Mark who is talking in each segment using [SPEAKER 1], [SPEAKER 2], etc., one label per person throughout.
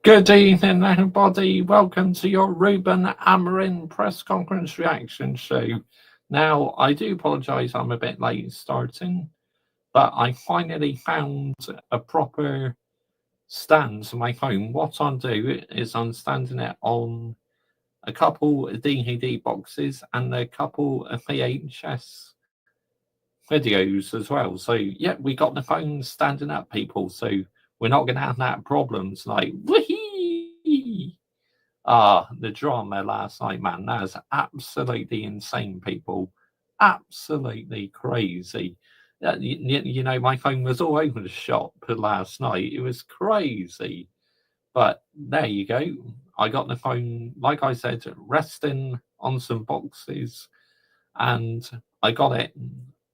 [SPEAKER 1] Good evening, everybody. Welcome to your Ruben Amorim press conference reaction show. Now, I do apologise I'm a bit late starting, but I finally found a proper stand to my phone. What I'll do is I'm standing it on a couple of DVD boxes and a couple of VHS videos as well. So, yeah, we got the phone standing up, people. So, we're not going to have that problems like, whee! The drama last night, man, that is absolutely insane, people. Absolutely crazy. My phone was all over the shop last night. It was crazy. But there you go. I got the phone, like I said, resting on some boxes, and I got it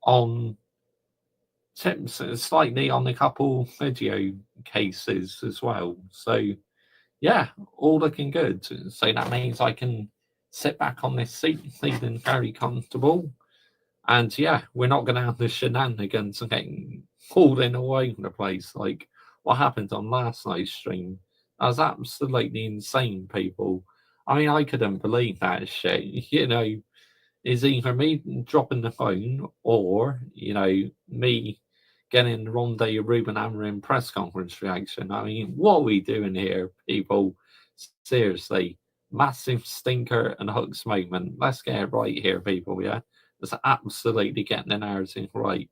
[SPEAKER 1] on tips slightly on a couple video cases as well. So yeah, all looking good. So that means I can sit back on this seat feeling very comfortable. And yeah, we're not going to have the shenanigans of getting falling all over the place like what happened on last night's stream. That was absolutely insane, people. I mean, I couldn't believe that shit. Is either me dropping the phone or, me getting the Ronde Ruben Amorim press conference reaction. I mean, what are we doing here, people? Seriously, massive stinker and hooks moment. Let's get it right here, people, yeah? Let's absolutely get the narrative right.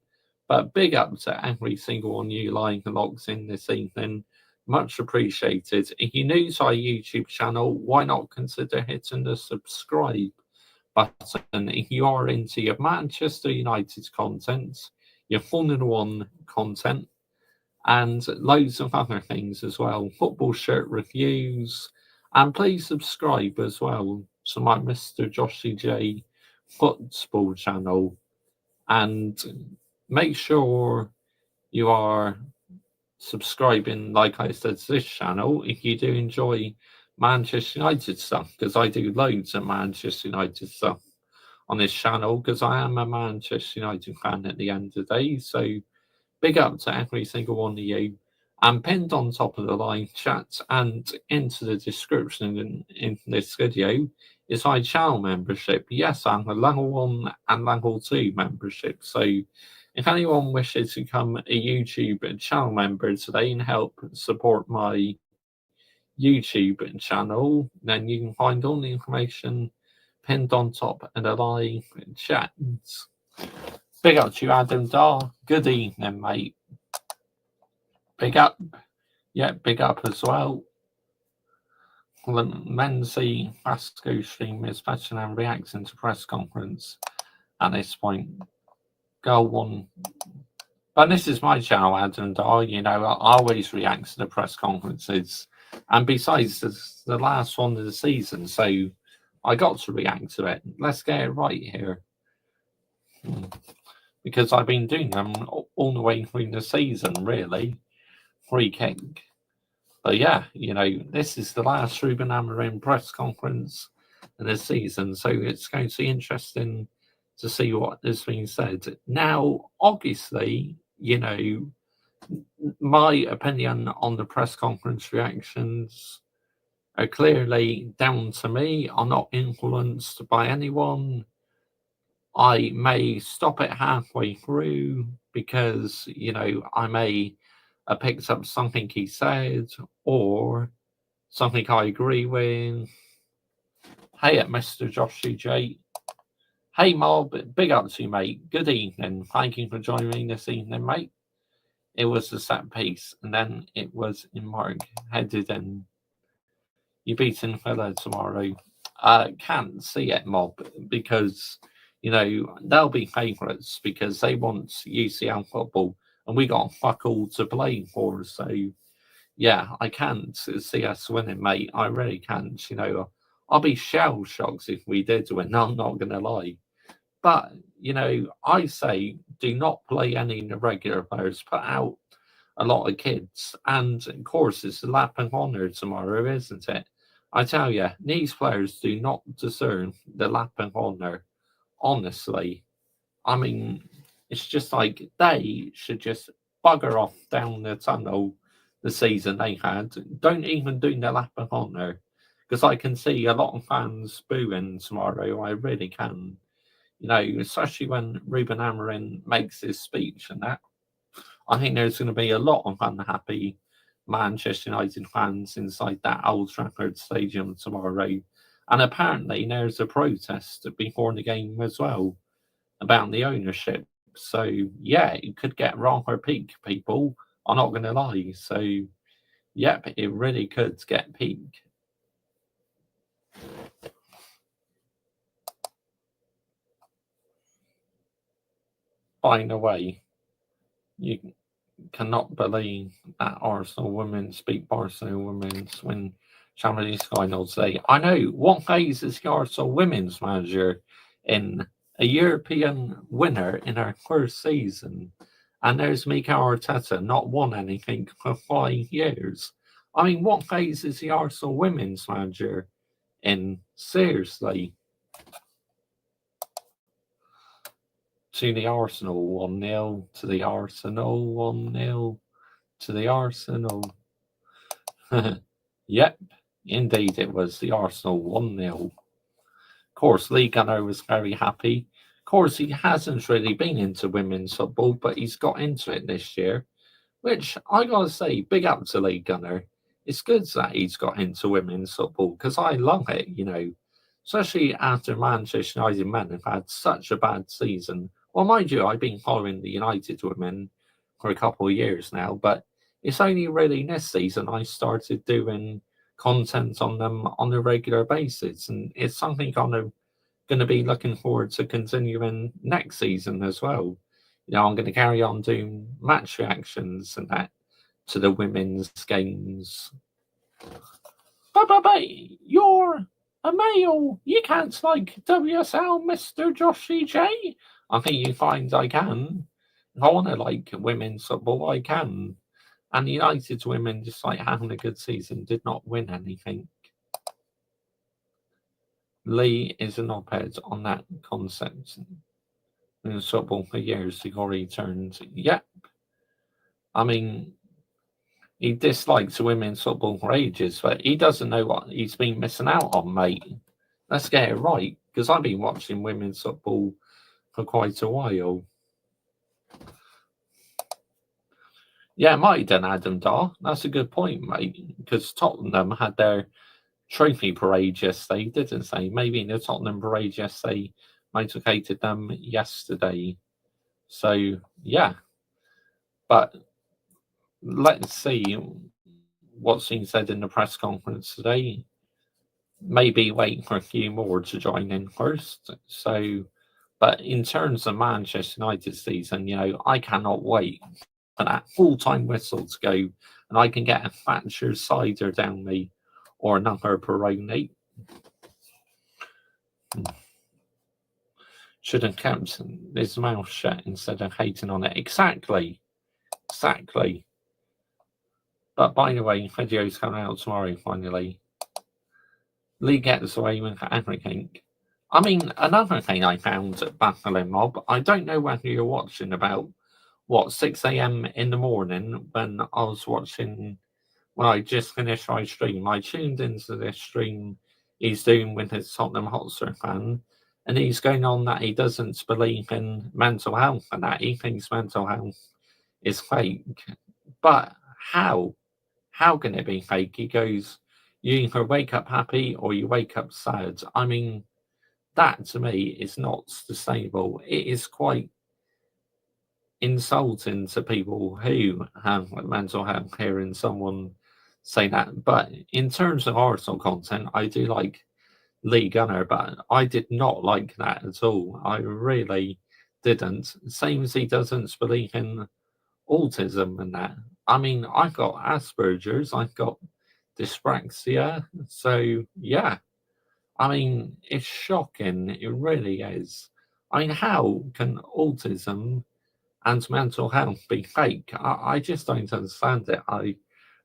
[SPEAKER 1] But big up to every single one of you lying locks in this evening. Much appreciated. If you're new to our YouTube channel, why not consider hitting the subscribe button if you are into your Manchester United content, your Formula One content, and loads of other things as well. Football shirt reviews, and please subscribe as well to my Mr. Joshy J football channel, and make sure you are subscribing, like I said, to this channel if you do enjoy Manchester United stuff, because I do loads of Manchester United stuff on this channel, because I am a Manchester United fan at the end of the day. So big up to every single one of you. And pinned on top of the live chat and into the description in this video is my channel membership. Yes, I'm a level 1 and level 2 membership. So if anyone wishes to become a YouTube channel member today and help support my YouTube channel, then you can find all the information pinned on top of the live chat. Big up to you, Adam Dar. Good evening, mate. Big up. Yeah, big up as well. Menzi Vasco stream is fetching and reacting to press conference at this point. Goal one. But this is my channel, Adam Dar. I always react to the press conferences. And besides, it's the last one of the season, so I got to react to it. Let's get it right here. Because I've been doing them all the way through the season, really. Free kick. But yeah, this is the last Ruben Amorim press conference of the season, so it's going to be interesting to see what has been said. Now, obviously, my opinion on the press conference reactions are clearly down to me. I'm not influenced by anyone. I may stop it halfway through because, I may have picked up something he said or something I agree with. Hey, Mr. Joshy J. Hey, Mob, big up to you, mate. Good evening. Thank you for joining me this evening, mate. It was a set piece, and then it was in Mark headed in. You beating Villa tomorrow. Can't see it, Mob, because they'll be favourites because they want UCL football, and we got fuck all to play for. So yeah, I can't see us winning, mate. I really can't. I'll be shell shocked if we did win. I'm not gonna lie, but I say do not play any of the regular players. Put out a lot of kids, and of course it's the lap of honour tomorrow, isn't it? I tell you, these players do not deserve the lap of honour. Honestly, I mean, it's just like they should just bugger off down the tunnel the season they had. Don't even do the lap of honour. Because I can see a lot of fans booing tomorrow. I really can. Especially when Ruben Amorim makes his speech and that. I think there's going to be a lot of unhappy Manchester United fans inside that Old Trafford Stadium tomorrow. And apparently there's a protest before the game as well about the ownership. So, yeah, it could get wrong or peak, people. I'm not going to lie. So, yep, it really could get peak. By the way, you cannot believe that Arsenal women's beat Barcelona women's win Champions League final today. I know. What phase is the Arsenal women's manager in? A European winner in her first season. And there's Mikel Arteta, not won anything for 5 years. I mean, what phase is the Arsenal women's manager in? Seriously. To the Arsenal 1-0, to the Arsenal 1-0, to the Arsenal. Yep, indeed it was the Arsenal 1-0. Of course, Lee Gunner was very happy. Of course, he hasn't really been into women's football, but he's got into it this year, which I gotta say, big up to Lee Gunner. It's good that he's got into women's football because I love it, especially after Manchester United men have had such a bad season. Well, mind you, I've been following the United women for a couple of years now, but it's only really this season I started doing content on them on a regular basis, and it's something I'm going to be looking forward to continuing next season as well. I'm going to carry on doing match reactions and that to the women's games. But you're a male. You can't like WSL, Mr. Joshy J. I think you find I can. If I want to like women's football, I can. And the United's women, just like having a good season, did not win anything. Lee is an op-ed on that concept in football for years before he turned. Yep. I mean, he dislikes women's football for ages, but he doesn't know what he's been missing out on, mate. Let's get it right, because I've been watching women's football for quite a while. Yeah, it might have done Adam Dar. That's a good point, mate, because Tottenham had their trophy parade yesterday, didn't they? Maybe the Tottenham parade yesterday motivated them yesterday. So, yeah. But let's see what's being said in the press conference today. Maybe waiting for a few more to join in first. So, but in terms of Manchester United season, I cannot wait for that full-time whistle to go and I can get a Thatcher cider down me or another Peroni. Should have kept his mouth shut instead of hating on it. Exactly. But by the way, video's coming out tomorrow, finally. Lee gets away with everything. I mean, another thing I found at Baffling Mob, I don't know whether you're watching about, 6 a.m. in the morning when I was watching, when I just finished my stream. I tuned into this stream he's doing with his Tottenham Hotspur fan, and he's going on that he doesn't believe in mental health and that he thinks mental health is fake. But how? How can it be fake? He goes, you either wake up happy or you wake up sad. I mean, that to me is not sustainable. It is quite insulting to people who have mental health hearing someone say that. But in terms of Arsenal content, I do like Lee Gunner, but I did not like that at all. I really didn't. Same as he doesn't believe in autism and that. I mean, I've got Asperger's, I've got dyspraxia. So, yeah. I mean, it's shocking. It really is. I mean, how can autism and mental health be fake? I just don't understand it. I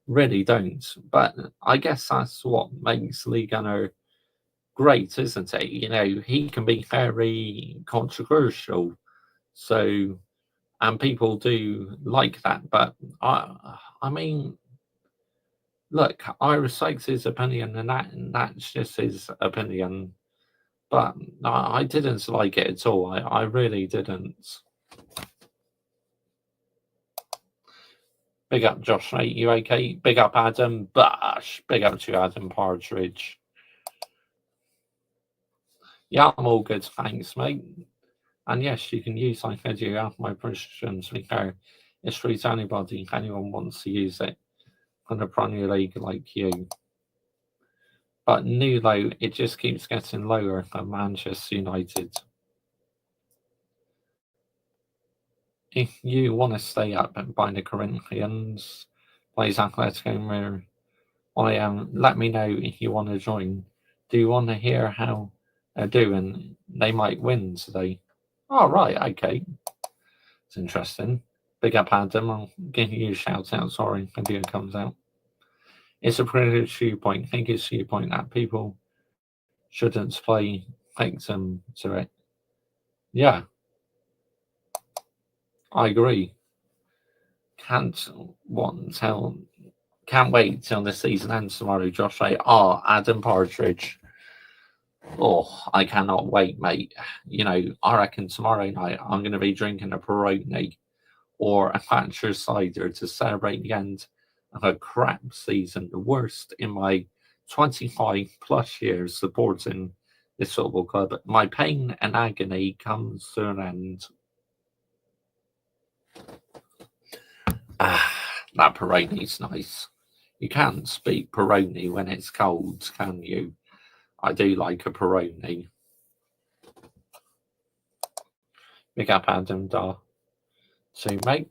[SPEAKER 1] really don't. But I guess that's what makes Lee Gunner great, isn't it? He can be very controversial. So, and people do like that. But I mean, look, I respect his opinion, and that's just his opinion. But I didn't like it at all. I really didn't. Big up, Josh, mate. You okay? Big up, Adam. Bash. Big up to Adam Partridge. Yeah, I'm all good. Thanks, mate. And yes, you can use my video of my predictions because it's free to anybody. If anyone wants to use it on the Premier League like you. But new low, it just keeps getting lower for Manchester United. If you want to stay up by the Corinthians, plays Atletico let me know if you want to join. Do you want to hear how they're doing? They might win today. Oh, right, okay. It's interesting. Big up, Adam. I'll give you a shout out. Sorry, video comes out. It's a pretty viewpoint. I think it's a viewpoint that people shouldn't play victim to it. Yeah, I agree. Can't wait till the season ends tomorrow, Josh. Adam Partridge. Oh, I cannot wait, mate. You know, I reckon tomorrow night I'm going to be drinking a Peroni or a Thatcher cider to celebrate the end of a crap season, the worst in my 25 plus years supporting this football club. My pain and agony comes to an end. That Peroni's nice. You can't speak Peroni when it's cold, can you? I do like a Peroni. Big up Adam Dar. So, mate.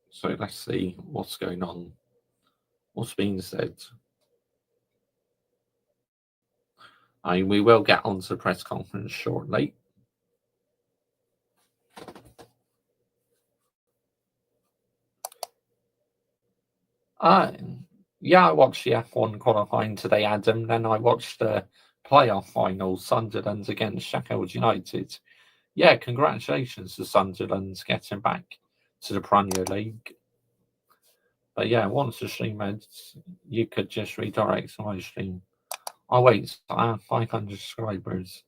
[SPEAKER 1] So let's see what's going on. What's being said? We will get on to the press conference shortly. Yeah, I watched the F1 qualifying today, Adam. Then I watched the playoff final, Sunderland against Sheffield United. Yeah, congratulations to Sunderland getting back to the Premier League. But yeah, once the stream ends, you could just redirect to my stream. I'll wait. I have 500 subscribers.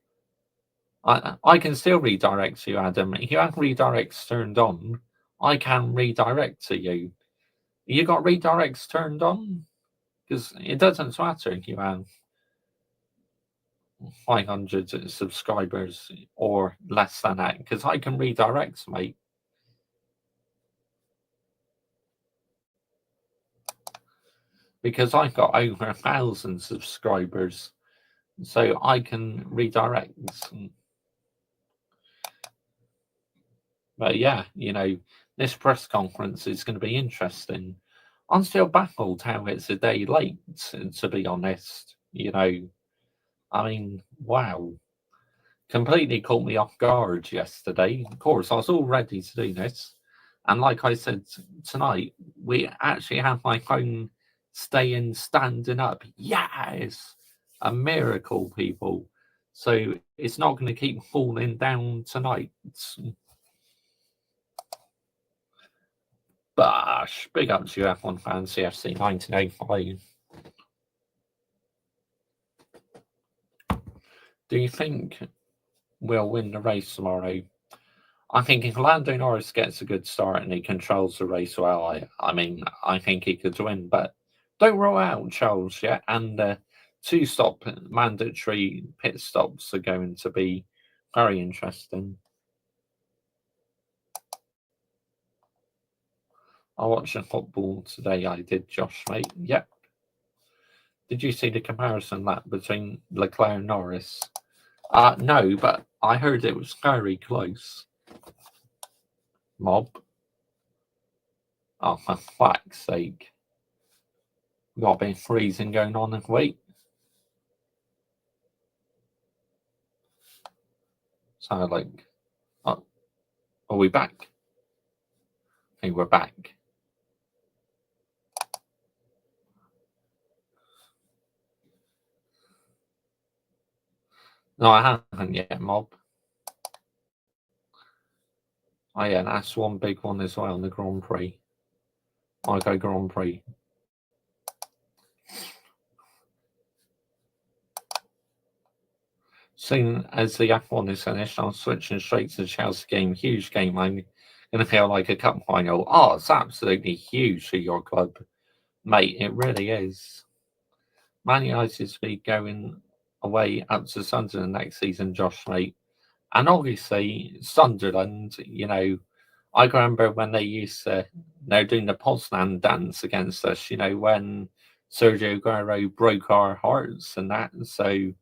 [SPEAKER 1] I can still redirect to you, Adam. If you have redirects turned on, I can redirect to you. You got redirects turned on? Because it doesn't matter if you have 500 subscribers or less than that, because I can redirect, mate. Because I've got over 1,000 subscribers, so I can redirect. But yeah, you know, this press conference is going to be interesting. I'm still baffled how it's a day late, to be honest. You know, I mean, wow. Completely caught me off guard yesterday. Of course, I was all ready to do this. And like I said tonight, we actually have my phone standing up. Yes! A miracle, people. So it's not going to keep falling down tonight. Bash. Big up to you, F1 fans, CFC 1985. Do you think we'll win the race tomorrow? I think if Lando Norris gets a good start and he controls the race well, I mean, I think he could win. But don't roll out Charles yet. And 2-stop mandatory pit stops are going to be very interesting. I watched the football today. I did, Josh, mate. Yep. Did you see the comparison lap between Leclerc and Norris? No, but I heard it was very close. Mob. Oh, for fuck's sake. Got a bit of freezing going on and wait. So like, oh, are we back? I think we're back. No, I haven't yet, Mob. Oh yeah, that's one big one as well in the Grand Prix. Monaco Grand Prix. Soon as the F1 is finished, I'm switching straight to the Chelsea game. Huge game. I'm going to feel like a cup final. Oh, it's absolutely huge for your club, mate. It really is. Man United to be going away up to Sunderland next season, Josh, mate. And obviously, Sunderland, I can remember when they used to, they're doing the Poznan dance against us, when Sergio Aguero broke our hearts and that. So,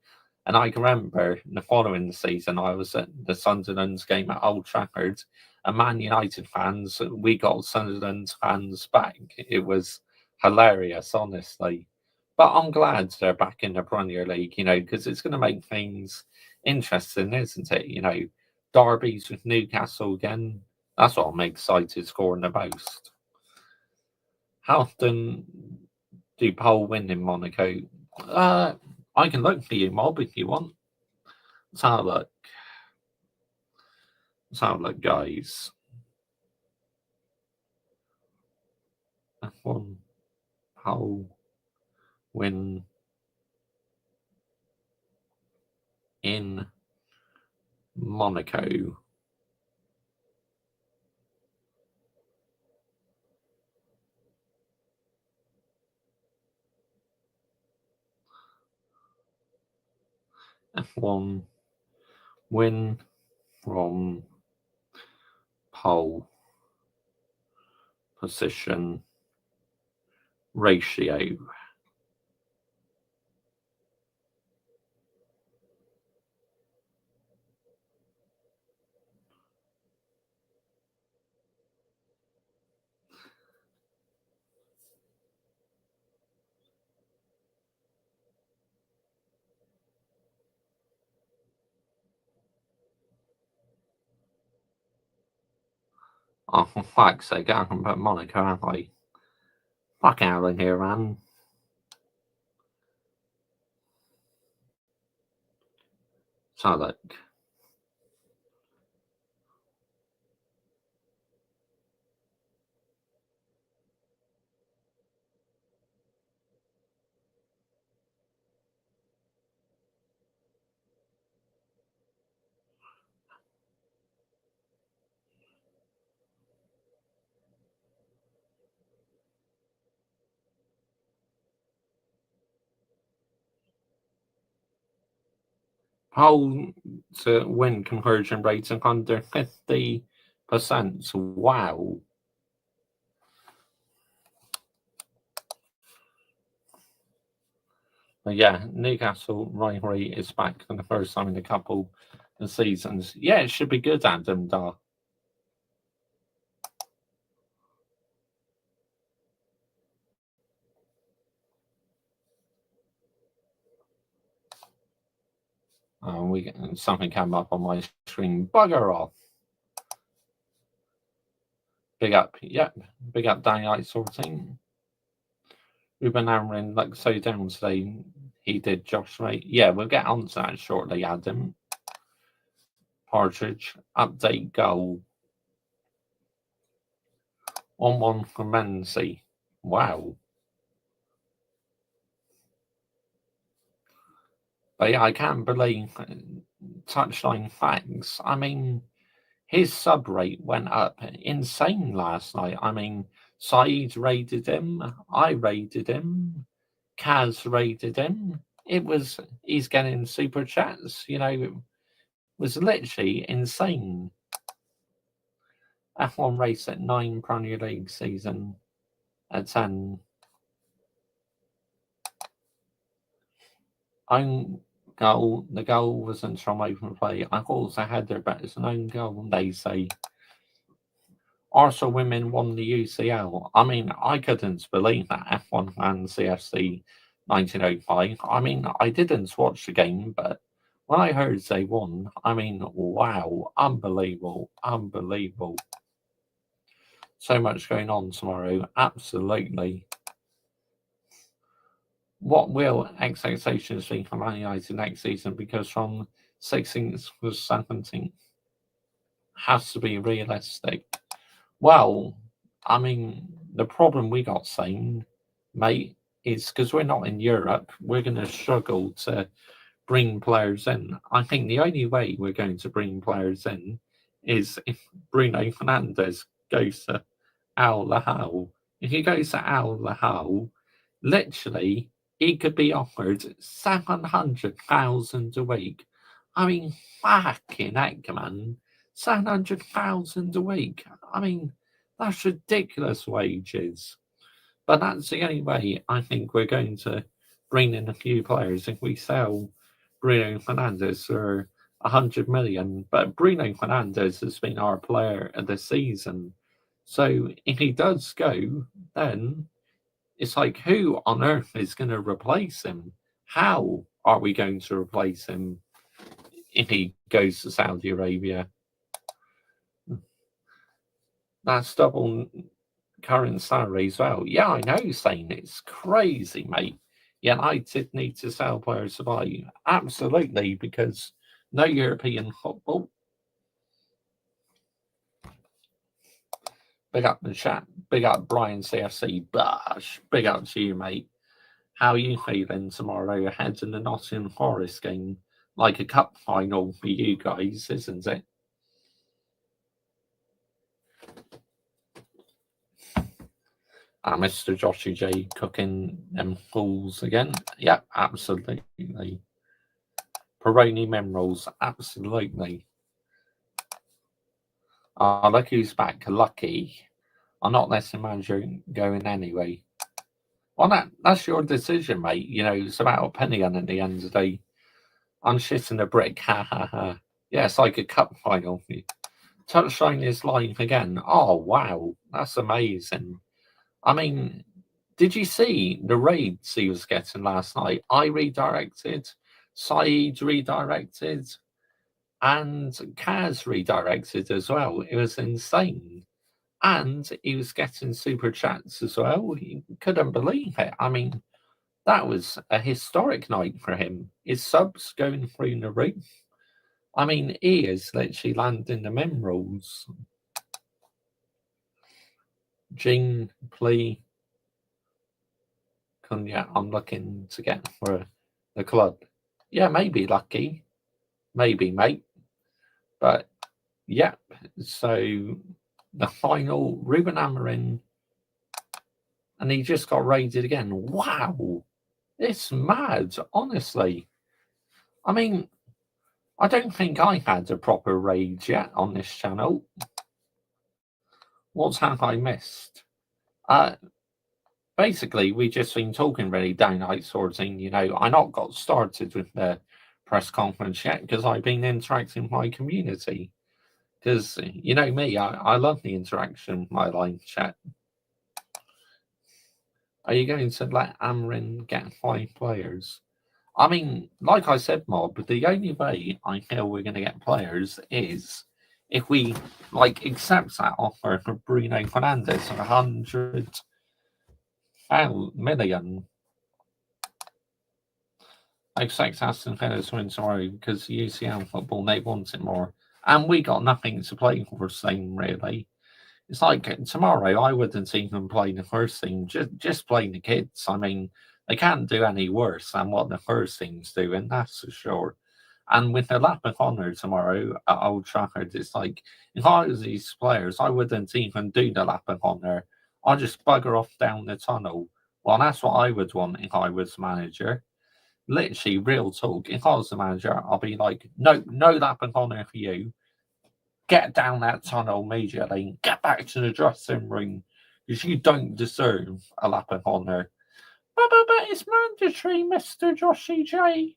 [SPEAKER 1] and I can remember the following season, I was at the Sunderland's game at Old Trafford, and Man United fans, we got Sunderland fans back. It was hilarious, honestly. But I'm glad they're back in the Premier League, because it's going to make things interesting, isn't it? Derbies with Newcastle again. That's what I'm excited scoring the most. How often do Pole win in Monaco? I can look for you, Mob, if you want. Let's have a look. Let's have a look, guys. F1 Pole win in Monaco. F1 win from pole position ratio. Oh, for fuck's sake, I can put Monaco, have I? Fuck out of here, man. So look. Pole to win conversion rates of under 50%. Wow. But yeah, Newcastle rivalry is back for the first time in a couple of seasons. Yeah, it should be good, Adam Dar. Something came up on my screen. Bugger off. Big up, yep. Big up Daylight Sorting. Ruben Amorim looked so down today. He did, Josh, mate. Yeah, we'll get on to that shortly, Adam. Partridge, update goal. 1-1 for Menzie. Wow. But yeah, I can't believe touchline facts. I mean, his sub rate went up insane last night. I mean, Saeed raided him. I raided him. Kaz raided him. He's getting super chats. It was literally insane. F1 race at 9 Premier League season at 10. Own goal. The goal wasn't from open play. I also had their bet as an own goal, they say. Arsenal women won the UCL. I mean, I couldn't believe that F1 and CFC 1905. I mean, I didn't watch the game, but when I heard they won, I mean, wow, unbelievable, unbelievable. So much going on tomorrow, absolutely. What will expectations be for Man United next season? Because from 16th was 17th. Has to be realistic. Well, I mean, the problem we got saying, mate, is because we're not in Europe, we're going to struggle to bring players in. I think the only way we're going to bring players in is if Bruno Fernandes goes to Al Lahal. If he goes to Al Lahal, literally, he could be offered 700,000 a week. I mean, fucking heck, man. 700,000 a week. I mean, that's ridiculous wages. But that's the only way I think we're going to bring in a few players if we sell Bruno Fernandes for 100 million. But Bruno Fernandes has been our player of the season. So if he does go, then it's like, who on earth is going to replace him? How are we going to replace him if he goes to Saudi Arabia? That's double current salary as well. Yeah, I know, saying it's crazy, mate. United need to sell players to buy. Absolutely, because no European football. Big up the chat. Big up Brian CFC. Bash. Big up to you, mate. How are you feeling tomorrow ahead in the Nottingham Forest game? Like a cup final for you guys, isn't it? Mr. Joshy J cooking them fools again. Yeah, absolutely. Peroni Minerals, absolutely. Look who's back. Lucky. I'm not letting manager going anyway. Well, that's your decision, mate. You know, it's about a penny on at the end of the day. I'm shitting a brick. Ha ha ha. Yeah, it's like a cup final. Touchline is live again. Oh, wow. That's amazing. I mean, did you see the raids he was getting last night? I redirected, Saeed redirected, and Kaz redirected as well. It was insane. And he was getting super chats as well. He couldn't believe it. I mean, that was a historic night for him. His subs going through the roof. I mean, he is literally landing the minerals. Jean, plea. Yeah, I'm looking to get for the club. Yeah, maybe Lucky. Maybe, mate. But, yeah. So, the final, Ruben Amorim. And he just got raided again. Wow. It's mad, honestly. I mean, I don't think I had a proper raid yet on this channel. What have I missed? Basically, we just been talking really downright sorting. You know, I not got started with the press conference yet because I've been interacting with my community. Because, you know me, I love the interaction with my live chat. Are you going to let Amrin get 5 players? I mean, like I said, Mob, the only way I feel we're going to get players is if we, accept that offer for Bruno Fernandes of 100 million. I expect Aston Villa to win tomorrow because UCL football, they want it more. And we got nothing to play for, same really. It's like tomorrow, I wouldn't even play the first team, just playing the kids. I mean, they can't do any worse than what the first team's doing, that's for sure. And with the lap of honour tomorrow at Old Trafford, it's like, if I was these players, I wouldn't even do the lap of honour. I'd just bugger off down the tunnel. Well, that's what I would want if I was manager. Literally, real talk. If I was the manager, I'll be like, no lap of honour for you. Get down that tunnel immediately. Get back to the dressing room because you don't deserve a lap of honour. But it's mandatory, Mr. Joshy J.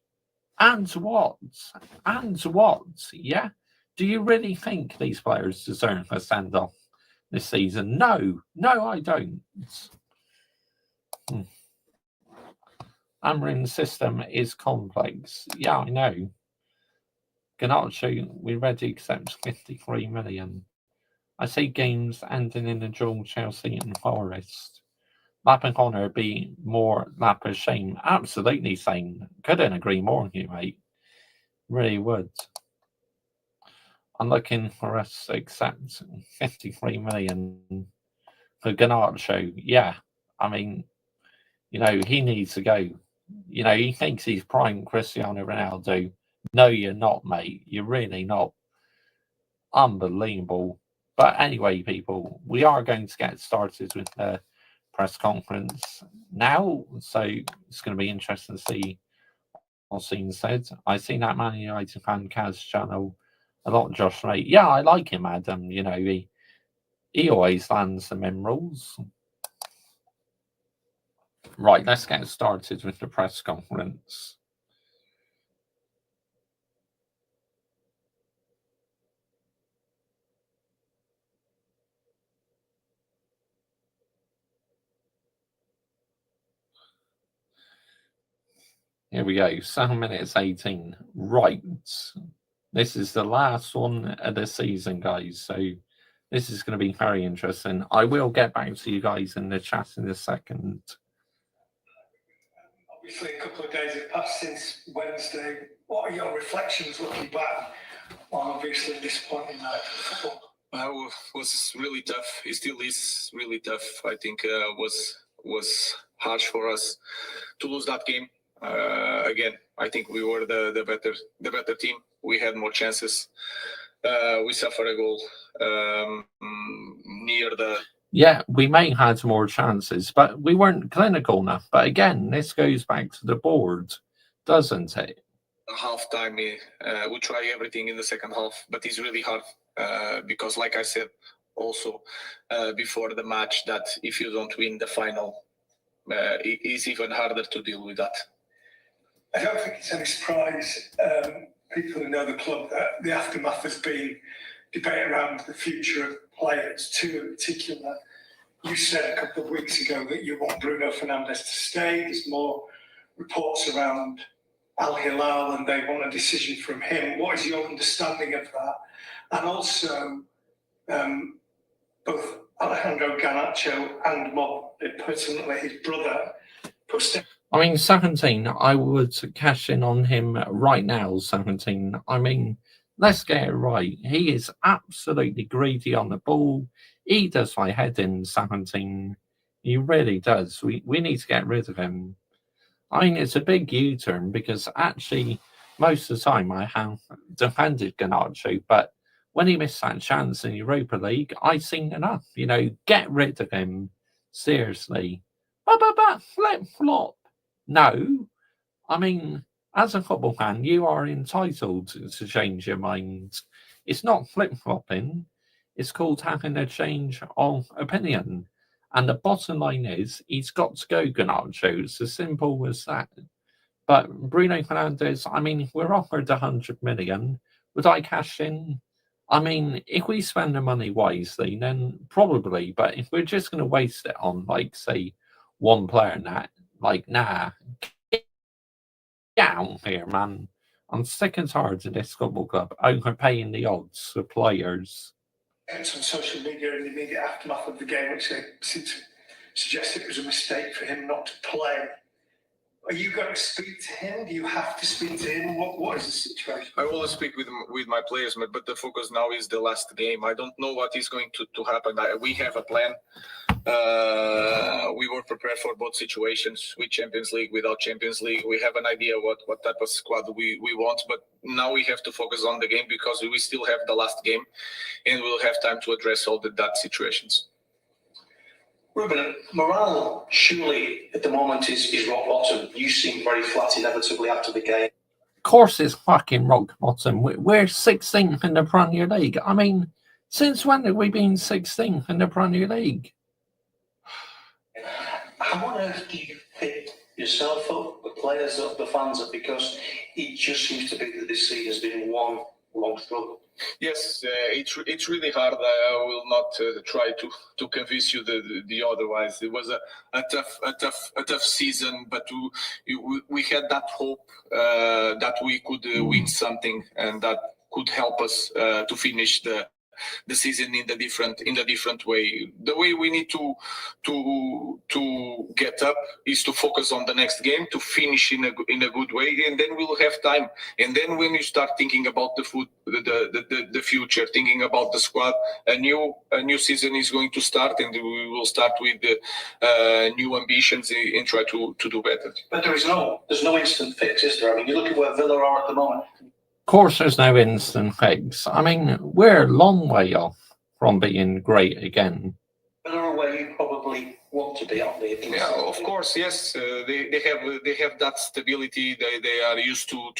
[SPEAKER 1] And what? And what? Yeah? Do you really think these players deserve a send-off this season? No, I don't. Amorim's system is complex. Yeah, I know. Ganacho, we ready accepts 53 million. I see games ending in a draw, Chelsea and Forest. Lap of honour be more lap of shame. Absolutely same. Couldn't agree more with you, mate. Really would. I'm looking for us to accept 53 million for Garnacho. Yeah, I mean, he needs to go. He thinks he's prime Cristiano Ronaldo. No, you're not, mate. You're really not. Unbelievable. But anyway, people, we are going to get started with the press conference now. So it's going to be interesting to see what's being said. I see that Man United fan Kaz channel a lot, Josh, mate. Yeah, I like him, Adam. He always lands the minerals. Right, let's get started with the press conference. Here we go, 7 minutes 18. Right. This is the last one of the season, guys. So this is going to be very interesting. I will get back to you guys in the chat in a second.
[SPEAKER 2] Obviously, a couple of days have passed since Wednesday. What are your reflections looking back on obviously disappointing night for football?
[SPEAKER 3] It was really tough. It still is really tough. I think was harsh for us to lose that game. Again, I think we were the better team. We had more chances. We suffered a goal near the.
[SPEAKER 1] Yeah, we may have had more chances, but we weren't clinical enough. But again, this goes back to the board, doesn't it?
[SPEAKER 3] Half time, we try everything in the second half, but it's really hard because, like I said, also before the match, that if you don't win the final, it is even harder to deal with that.
[SPEAKER 2] I don't think it's any surprise, people who know the club, that the aftermath has been debate around the future of players, two in particular. You said a couple of weeks ago that you want Bruno Fernandes to stay. There's more reports around Al Hilal and they want a decision from him. What is your understanding of that? And also, both Alejandro Garnacho and more personally his brother,
[SPEAKER 1] I mean, 17, I would cash in on him right now, 17. I mean, let's get it right. He is absolutely greedy on the ball. He does my head in, 17. He really does. We need to get rid of him. I mean, it's a big U-turn because actually, most of the time I have defended Garnacho, but when he missed that chance in Europa League, I've seen enough. Get rid of him. Seriously. Flip-flop. No, I mean, as a football fan, you are entitled to change your mind. It's not flip-flopping. It's called having a change of opinion. And the bottom line is, he's got to go, Garnacho. It's as simple as that. But Bruno Fernandes, I mean, we're offered 100 million. Would I cash in? I mean, if we spend the money wisely, then probably. But if we're just going to waste it on, like, say, one player and that, like, nah, get out here, man. I'm sick and tired of this football club overpaying the odds for players.
[SPEAKER 2] It's on social media in the immediate aftermath of the game, which they seem to suggest it was a mistake for him not to play. Are you going to speak to him? Do you have to speak to him? What is the situation?
[SPEAKER 3] I will speak with my players, but the focus now is the last game. I don't know what is going to happen. We have a plan. We were prepared for both situations, with Champions League, without Champions League. We have an idea what type of squad we want, but now we have to focus on the game because we still have the last game and we'll have time to address all that situations.
[SPEAKER 4] Ruben, morale surely at the moment is rock bottom. You seem very flat inevitably after the game.
[SPEAKER 1] Of course it's fucking rock bottom. We're 16th in the Premier League. I mean, since when have we been 16th in the Premier League?
[SPEAKER 4] How on earth do you pick yourself up, the players up, the fans up? Because it just seems to be that this season has been one long struggle.
[SPEAKER 3] Yes, it's really hard. I will not try to convince you the otherwise. It was a tough season, but we had that hope that we could win something and that could help us to finish the the season in the different way. The way we need to get up is to focus on the next game, to finish in a good way, and then we'll have time. And then when you start thinking about the future, thinking about the squad, a new season is going to start, and we will start with new ambitions and try to do better.
[SPEAKER 4] But there's no instant fix, is there? I mean, you look at where Villa are at the moment.
[SPEAKER 1] Of course, there's no instant fix. I mean, we're a long way off from being great again.
[SPEAKER 4] Villa are where you probably want to be, aren't they?
[SPEAKER 3] Yeah, of course, yes. They have that stability. They are used to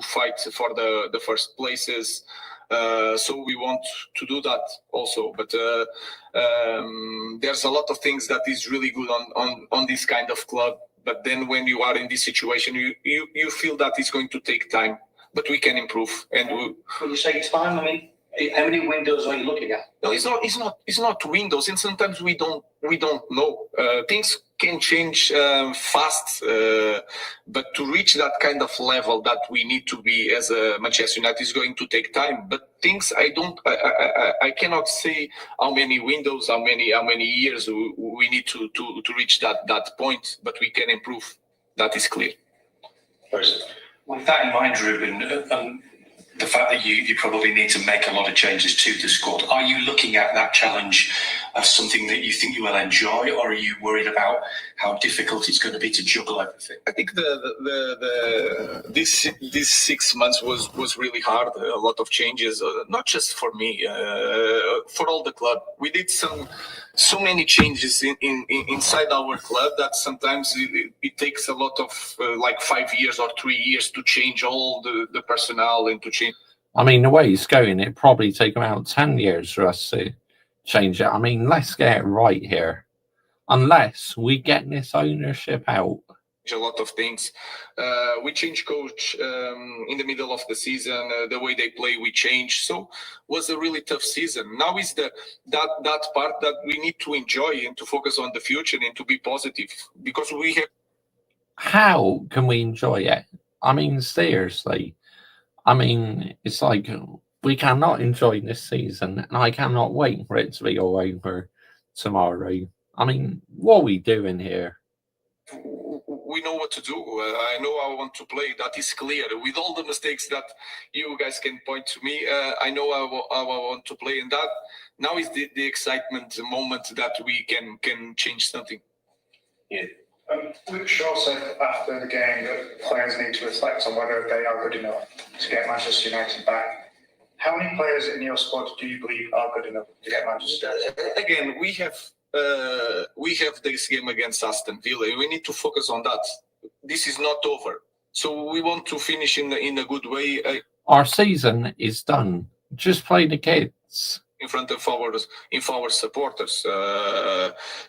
[SPEAKER 3] fight for the first places. So we want to do that also. But there's a lot of things that is really good on this kind of club. But then when you are in this situation, you feel that it's going to take time. But we can improve. And
[SPEAKER 4] when you say time, I mean, how many windows are you looking at?
[SPEAKER 3] No, it's not windows, and sometimes we don't know. Things can change fast, but to reach that kind of level that we need to be as a Manchester United is going to take time. But things I cannot say how many windows, how many years we need to reach that point. But we can improve. That is clear.
[SPEAKER 5] With that in mind, Ruben, the fact that you probably need to make a lot of changes to the squad, are you looking at that challenge as something that you think you will enjoy, or are you worried about how difficult it's going to be to juggle everything?
[SPEAKER 3] I think this 6 months was really hard. A lot of changes, not just for me, for all the club. We did so many changes inside our club that sometimes it takes a lot of like 5 years or 3 years to change all the personnel and to change.
[SPEAKER 1] I mean, the way it's going, it'd probably take about 10 years for us to change it. I mean, let's get it right here. Unless we get this ownership out.
[SPEAKER 3] A lot of things. We changed coach in the middle of the season. The way they play, we changed. So it was a really tough season. Now is that part that we need to enjoy and to focus on the future and to be positive, because we have.
[SPEAKER 1] How can we enjoy it? I mean, seriously. I mean, it's like we cannot enjoy this season, and I cannot wait for it to be all over tomorrow. I mean, what are we doing here?
[SPEAKER 3] We know what to do. I know how I want to play. That is clear. With all the mistakes that you guys can point to me, I know how I want to play. And that now is the excitement, the moment that we can change something.
[SPEAKER 6] Yeah. Luke Shaw said after the game that players need to reflect on whether they are good enough to get Manchester United back. How many players in your squad do you believe are good enough to get Manchester United?
[SPEAKER 3] Again, we have this game against Aston Villa. We need to focus on that. This is not over, so we want to finish in a good way.
[SPEAKER 1] Our season is done. Just play the kids
[SPEAKER 3] in front of our supporters.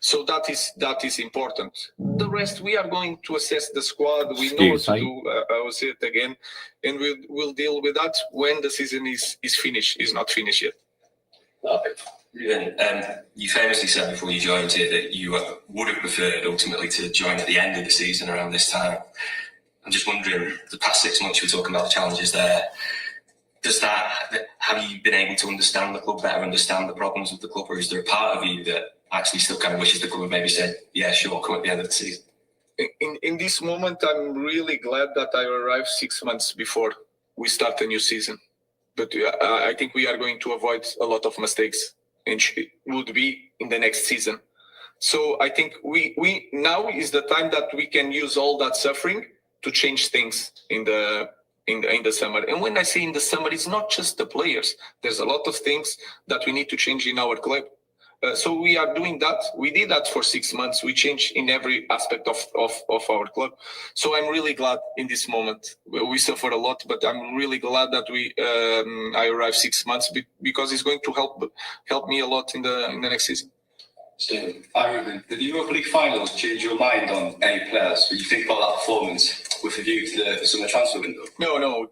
[SPEAKER 3] So that is important. The rest, we are going to assess the squad. We know what to do. I will say it again, and we'll deal with that when the season is finished. Is not finished yet.
[SPEAKER 7] Ruben, you famously said before you joined here that you would have preferred ultimately to join at the end of the season around this time. I'm just wondering, the past 6 months you were talking about the challenges there. Have you been able to understand the club better, understand the problems of the club, or is there a part of you that actually still kind of wishes the club maybe said, yeah, sure, come at the end of the season?
[SPEAKER 3] In this moment, I'm really glad that I arrived 6 months before we start a new season. But I think we are going to avoid a lot of mistakes, and it would be in the next season. So I think we now is the time that we can use all that suffering to change things in the summer. And when I say in the summer, it's not just the players. There's a lot of things that we need to change in our club. So we are doing that. We did that for 6 months. We changed in every aspect of our club. So I'm really glad in this moment. We suffer a lot, but I'm really glad that I arrived 6 months because it's going to help me a lot in the next season.
[SPEAKER 5] Stephen. Hi, Ruben. Did the Europa League finals change your mind on any players? What you think about that performance with a view to the summer transfer window?
[SPEAKER 3] No.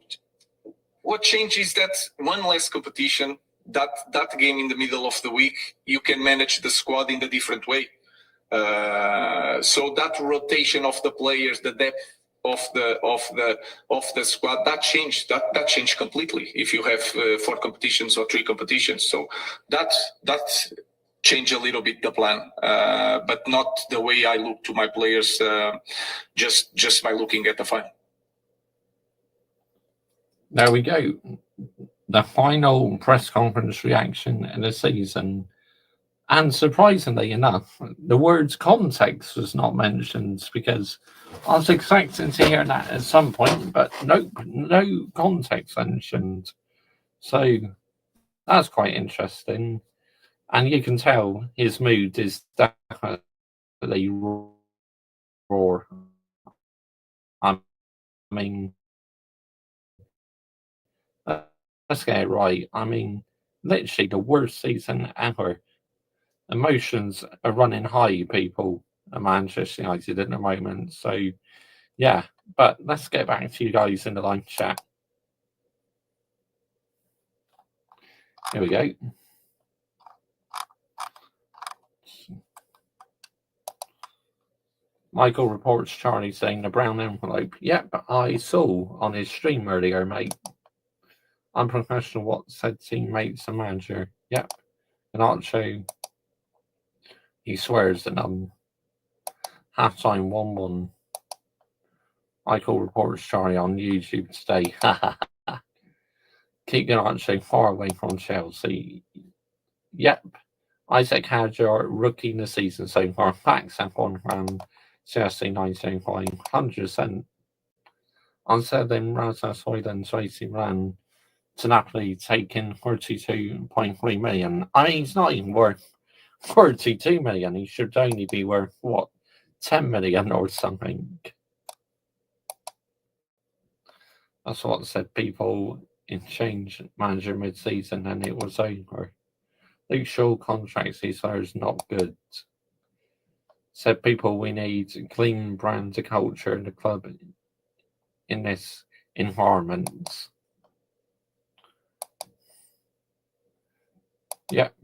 [SPEAKER 3] What changed is that one less competition. That game in the middle of the week, you can manage the squad in a different way. So that rotation of the players, the depth of the squad, that changed completely. If you have 4 competitions or 3 competitions, so that change a little bit the plan, but not the way I look to my players, just by looking at the final.
[SPEAKER 1] There we go. The final press conference reaction in the season. And surprisingly enough, the words context was not mentioned, because I was expecting to hear that at some point, but no context mentioned. So that's quite interesting. And you can tell his mood is definitely raw. I mean, let's get it right. I mean, literally the worst season ever. Emotions are running high, people, at Manchester United at the moment. So, yeah. But let's get back to you guys in the live chat. Here we go. Michael reports Charlie saying the brown envelope. Yep, I saw on his stream earlier, mate. Unprofessional what said teammates and manager. Yep. Ganacho. He swears that halftime 1-1. Michael reports Charlie on YouTube today. Keep Ganacho far away from Chelsea. Yep. Isaac Hadjar, rookie in the season so far. Facts F1 ran CSC 1905. 100%. On Saturday, Razas Hoyland Tracy ran to Napoli, taking 32.3 million. I mean, he's not even worth 32 million. He should only be worth, what, 10 million or something. That's what said people in change manager mid-season, and it was over. Luke Shaw contracts he says is not good. Said people we need clean brand of culture in the club in this environment. Yep.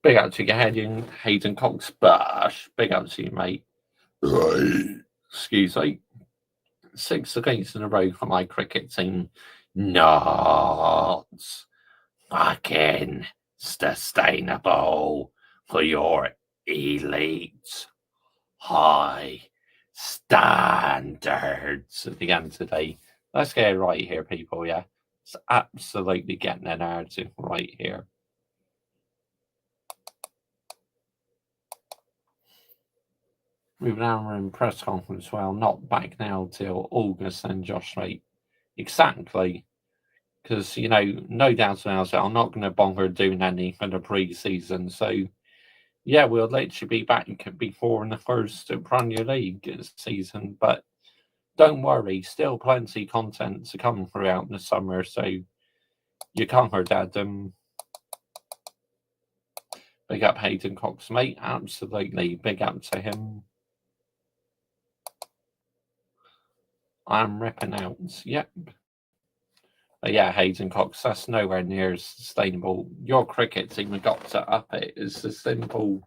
[SPEAKER 1] Big up to you, Hayden Cox Bash. Big up to you, mate. Excuse me. 6 against in a row for my cricket team. Not fucking sustainable for your elite high standards at the end today. Let's get it right here, people, yeah? It's absolutely getting the narrative right here. Ruben Amorim press conference, well, not back now till August then, Josh, mate. Exactly. Because, you know, no doubt about it, I'm not going to bother doing any for the pre-season. So, yeah, we'll literally be back before in the first Premier League season. But don't worry, still plenty of content to come throughout the summer. So, you can't hurt Adam. Big up Hayden Cox, mate. Absolutely. Big up to him. I'm ripping out. Yep. But yeah, Hayden Cox, that's nowhere near as sustainable. Your cricket team have got to up it. It's as simple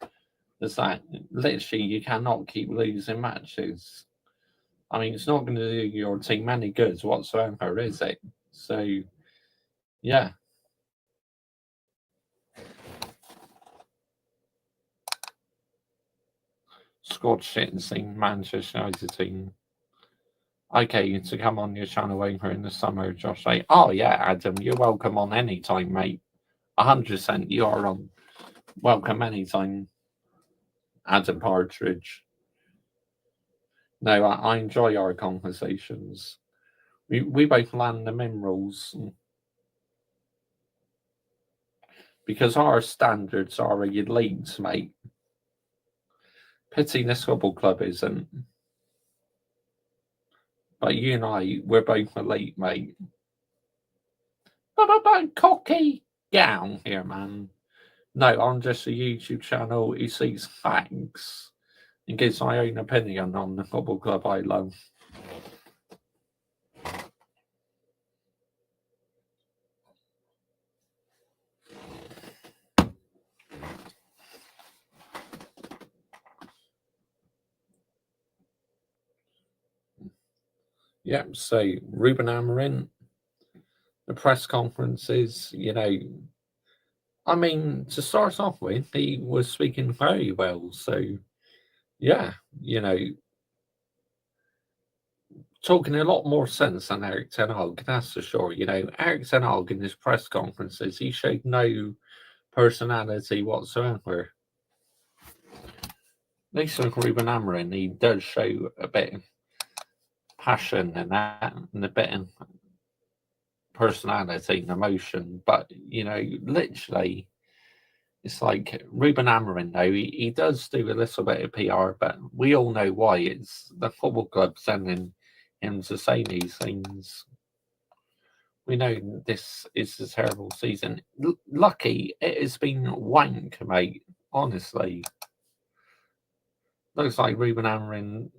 [SPEAKER 1] as that. Literally, you cannot keep losing matches. I mean, it's not going to do your team any good whatsoever, is it? So, yeah. Squad shit and seen Manchester United team. Okay, to come on your channel over in the summer, Josh. Like, oh yeah, Adam, you're welcome on any time, mate. 100%, you are on. Welcome anytime, Adam Partridge. No, I enjoy our conversations. We both land the minerals because our standards are elite, mate. Pity this football club isn't. But you and I, we're both elite, mate. But cocky down here, man. No, I'm just a YouTube channel who sees facts and gives my own opinion on the football club I love. Yeah, so Ruben Amorim, the press conferences, I mean, to start off with, he was speaking very well. So, yeah, talking a lot more sense than Eric Ten Hag, that's for sure. Eric Ten Hag in his press conferences, he showed no personality whatsoever. At least with Ruben Amorim, he does show a bit of passion and that, and a bit of personality and emotion. But, literally, it's like Ruben Amorim, though, he does do a little bit of PR, but we all know why. It's the football club sending him to say these things. We know this is a terrible season. Lucky it has been wank, mate. Honestly. Looks like Ruben Amorim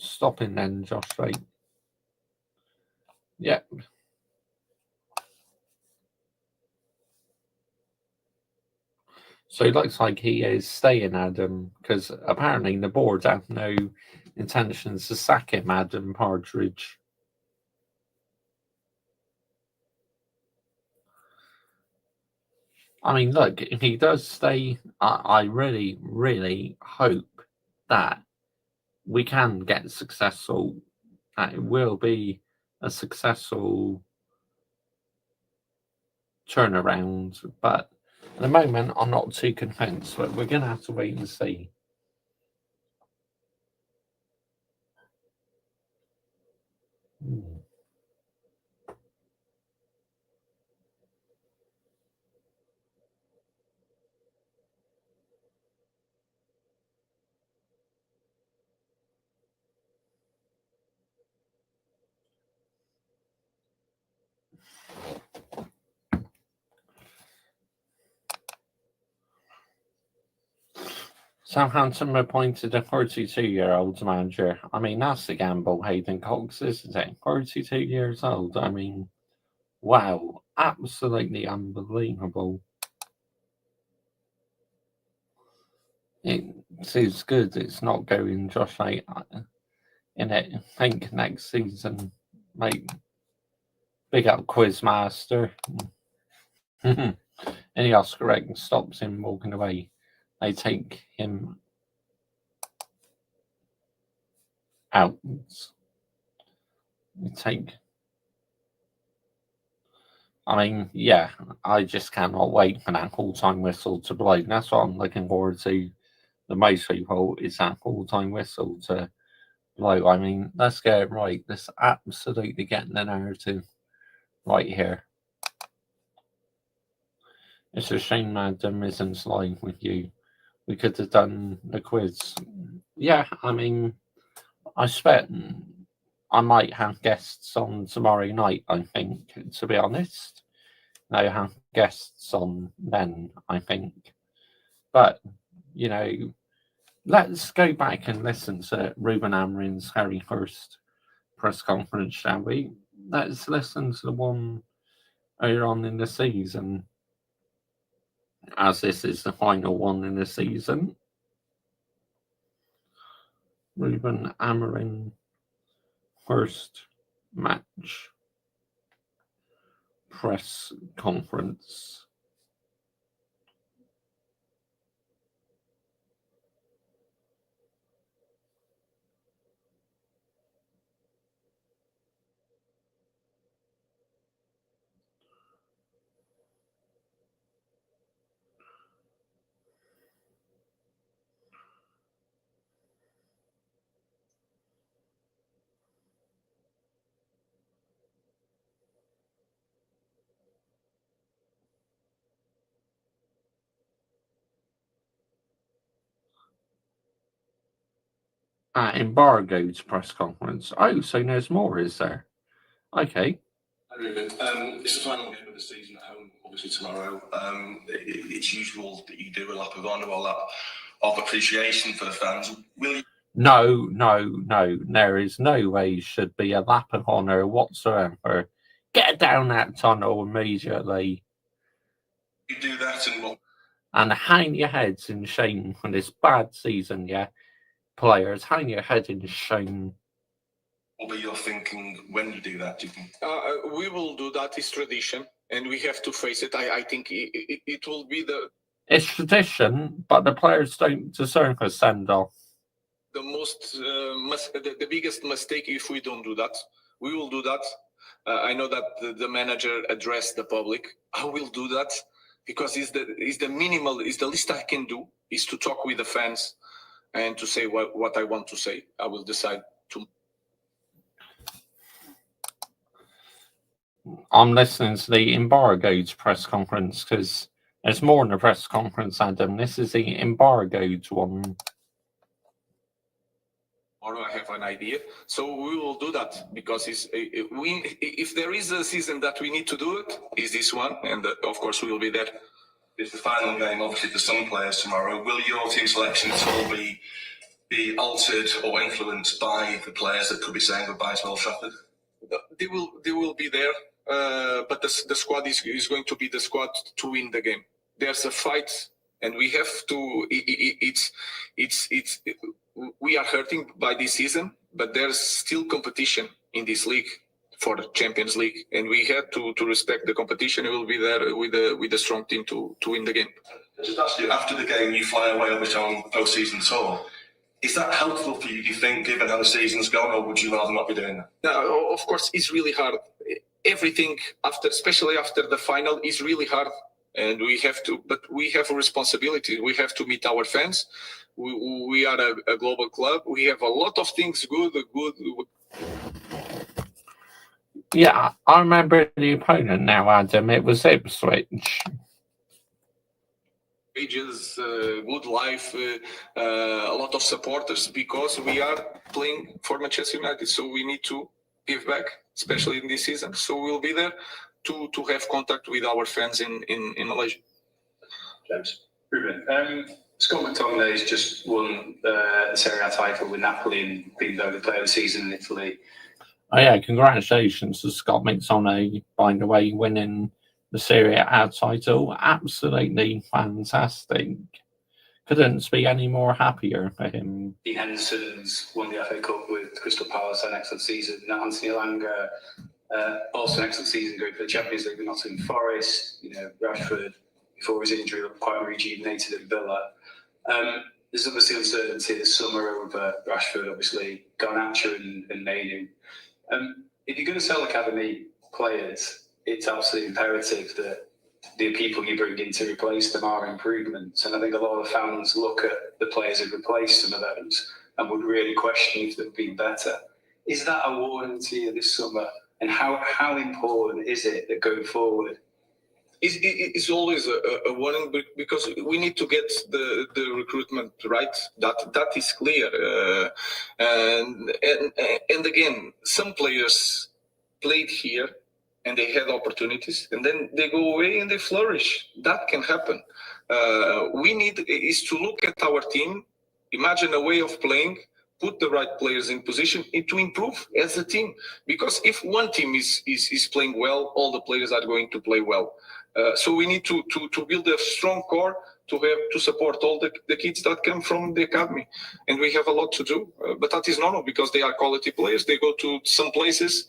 [SPEAKER 1] stopping then, Josh Straight. Yep. So it looks like he is staying, Adam, because apparently the board have no intentions to sack him, Adam Partridge. I mean, look, if he does stay, I really, really hope that we can get successful. That it will be a successful turnaround. But at the moment, I'm not too convinced. But we're going to have to wait and see. Southampton appointed a 32-year-old manager. I mean, that's the gamble, Hayden Cox, isn't it? 32 years old. I mean, wow, absolutely unbelievable. It's good. It's not going Josh in it. I think next season, mate. Big up Quizmaster. Any Oscar Egg stops him walking away. They take him out. I mean, yeah, I just cannot wait for that full-time whistle to blow. That's what I'm looking forward to the most, people, is that full-time whistle to blow. I mean, let's get it right. Let's absolutely get the narrative right here. It's a shame Madam isn't live with you. We could have done the quiz. Yeah, I mean, I expect I might have guests on tomorrow night, I think, to be honest. I have guests on then, I think. But, let's go back and listen to Ruben Amorim's very first press conference, shall we? Let's listen to the one earlier on in the season, as this is the final one in the season. Ruben Amorim first match press conference. Embargoed press conference. Oh, so there's more, is there? Okay.
[SPEAKER 8] Ruben, it's the final game of the season at home, obviously tomorrow. It's usual that you do a lap of honour, a lap of appreciation for the fans. Will you?
[SPEAKER 1] No. There is no way should be a lap of honour whatsoever. Get down that tunnel immediately.
[SPEAKER 8] You do that
[SPEAKER 1] and hang your heads in shame for this bad season, yeah? Players, hang your head in shame.
[SPEAKER 8] What be your thinking when you do that? Do you think?
[SPEAKER 3] We will do that. It's tradition, and we have to face it. I think it will be
[SPEAKER 1] It's tradition, but the players don't deserve a send-off.
[SPEAKER 3] the most the biggest mistake if we don't do that. We will do that. I know that the manager addressed the public. I will do that because it's the minimal, is the least I can do is to talk with the fans and to say what I want to say. I will decide to.
[SPEAKER 1] I'm listening to the embargoed press conference because there's more in the press conference, Adam. This is the embargoed one.
[SPEAKER 3] Or I have an idea, so we will do that because if there is a season that we need to do it, is this one, and of course we will be there.
[SPEAKER 8] It's the final game, obviously, for some players tomorrow. Will your team selection at all be altered or influenced by the players that could be saying goodbye to Old Trafford?
[SPEAKER 3] They will be there, but the squad is going to be the squad to win the game. There's a fight, and we have to. We are hurting by this season, but there's still competition in this league for the Champions League, and we have to respect the competition. We will be there with a strong team to win the game.
[SPEAKER 8] Just ask you, after the game, you fly away obviously on post-season tour. Is that helpful for you, do you think, given how the season's gone, or would you rather not be doing that?
[SPEAKER 3] No, of course, it's really hard. Everything especially after the final, is really hard, and we have a responsibility. We have to meet our fans. We are a global club. We have a lot of things good.
[SPEAKER 1] Yeah, I remember the opponent now, Adam. It was Ipswich.
[SPEAKER 3] Wages, good life, a lot of supporters, because we are playing for Manchester United. So we need to give back, especially in this season. So we'll be there to have contact with our fans in Malaysia.
[SPEAKER 9] James. Ruben, Scott McTominay has just won the Serie A title with Napoli and been the player of the season in Italy.
[SPEAKER 1] Oh yeah, congratulations to Scott McTominay, by the way, winning the Serie A title. Absolutely fantastic. Couldn't be any more happier for him.
[SPEAKER 9] Dean Henderson's won the FA Cup with Crystal Palace, an excellent season. Anthony Elanga, also an excellent season going for the Champions League with Nottingham Forest. You know, Rashford, before his injury, looked quite rejuvenated at Villa. There's obviously uncertainty this summer over Rashford, obviously Garnacho and Mainu. If you're going to sell academy players, it's absolutely imperative that the people you bring in to replace them are improvements. And I think a lot of fans look at the players who've replaced some of those and would really question if they've been better. Is that a warning to you this summer? And how important is it that going forward?
[SPEAKER 3] It's always a warning, because we need to get the recruitment right. That is clear. And again, some players played here and they had opportunities, and then they go away and they flourish. That can happen. We need is to look at our team, imagine a way of playing, put the right players in position to improve as a team. Because if one team is playing well, all the players are going to play well. So we need to build a strong core to support all the kids that come from the academy, and we have a lot to do. But that is normal because they are quality players. They go to some places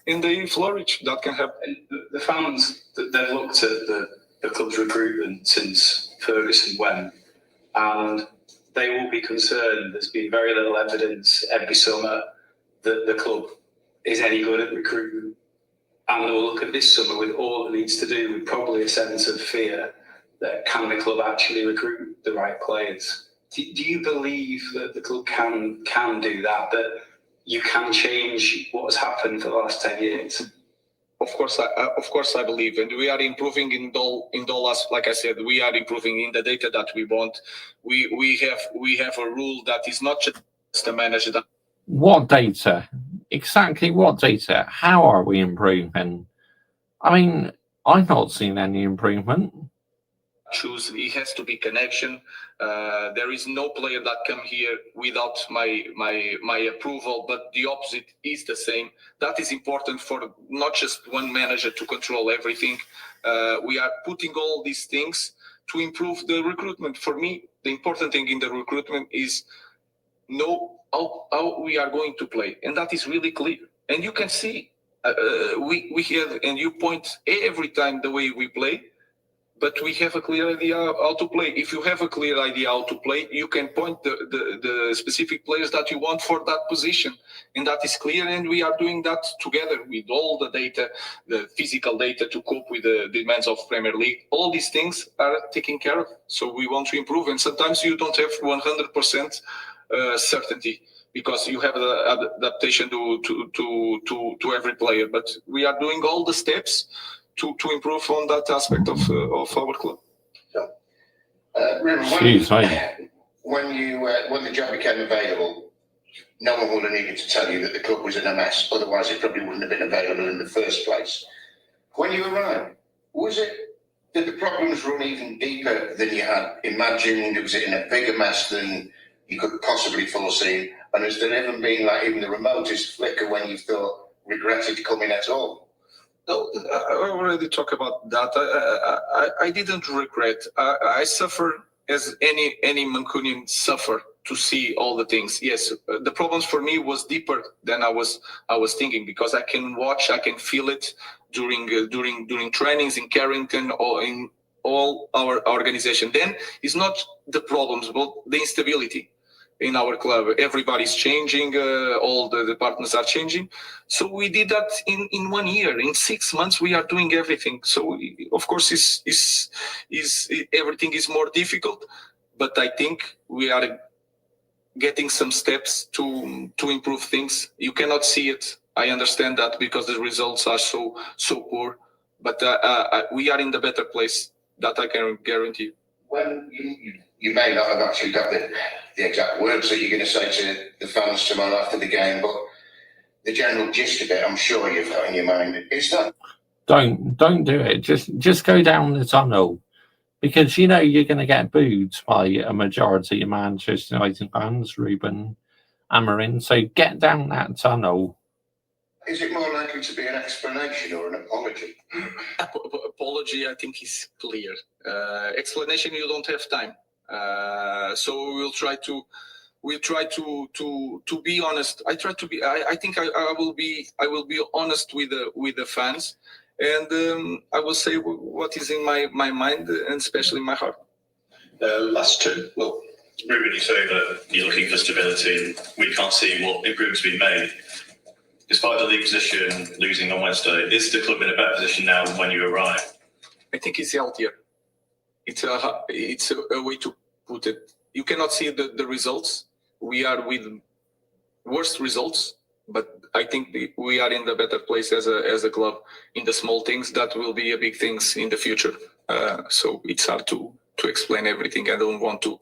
[SPEAKER 3] and they flourish. That can happen.
[SPEAKER 9] And the fans, they've looked at the club's recruitment since Ferguson went, and they will be concerned. There's been very little evidence every summer that the club is any good at recruitment. And we'll look at this summer with all it needs to do, with probably a sense of fear that can the club actually recruit the right players? Do you believe that the club can do that you can change what has happened for the last 10 years?
[SPEAKER 3] Of course, I believe, and we are improving in dollars. Like I said, we are improving in the data that we want. We have a rule that is not just the manager that.
[SPEAKER 1] What data? Exactly what data? How are we improving? I mean, I've not seen any improvement.
[SPEAKER 3] Choose, it has to be connection. There is no player that come here without my approval, but the opposite is the same. That is important for not just one manager to control everything. We are putting all these things to improve the recruitment. For me, the important thing in the recruitment is know how we are going to play, and that is really clear. And you can see we have, and you point every time the way we play, but we have a clear idea how to play. If you have a clear idea how to play, you can point the specific players that you want for that position, and that is clear. And we are doing that together with all the data, the physical data to cope with the demands of Premier League. All these things are taken care of. So we want to improve, and sometimes you don't have 100% certainty, because you have the adaptation to every player. But we are doing all the steps to improve on that aspect of our club.
[SPEAKER 10] Ruben, when the job became available, no one would have needed to tell you that the club was in a mess. Otherwise, it probably wouldn't have been available in the first place. When you arrived, did the problems run even deeper than you had imagined? Was it in a bigger mess than you could possibly foresee? And has there ever been like even the remotest flicker when you thought regretted coming at all?
[SPEAKER 3] No, I already talked about that. I didn't regret. I suffer as any Mancunian suffer to see all the things. Yes, the problems for me was deeper than I was thinking, because I can watch, I can feel it during trainings in Carrington or in all our organization. Then it's not the problems, but the instability in our club. Everybody's changing, all the partners are changing. So we did that in 1 year. In 6 months, we are doing everything. So of course, everything is more difficult, but I think we are getting some steps to improve things. You cannot see it. I understand that, because the results are so poor, but we are in the better place. That I can guarantee.
[SPEAKER 10] When you may not have actually got the exact words that you're going to say to the fans tomorrow after the game, but the general gist of it, I'm sure you've got in your mind. Is that
[SPEAKER 1] Don't do it. Just go down the tunnel, because you know you're going to get booed by a majority of Manchester United fans, Ruben, Amorim. So get down that tunnel.
[SPEAKER 10] Is it more likely to be an explanation or an apology?
[SPEAKER 3] Apology, I think, is clear. Explanation, you don't have time. So we'll try to be honest. I try to be. I think I will be honest with the fans, and I will say what is in my mind, and especially my heart.
[SPEAKER 5] Last two. Well, Ruben, you say that you're looking for stability, and we can't see what improvements being made. Despite the league position losing on Wednesday, is the club in a better position now than when you arrived?
[SPEAKER 3] I think it's healthier. It's a way to put it. You cannot see the results. We are with worse results, but I think we are in the better place as a club. In the small things, that will be a big things in the future. So it's hard to explain everything. I don't want to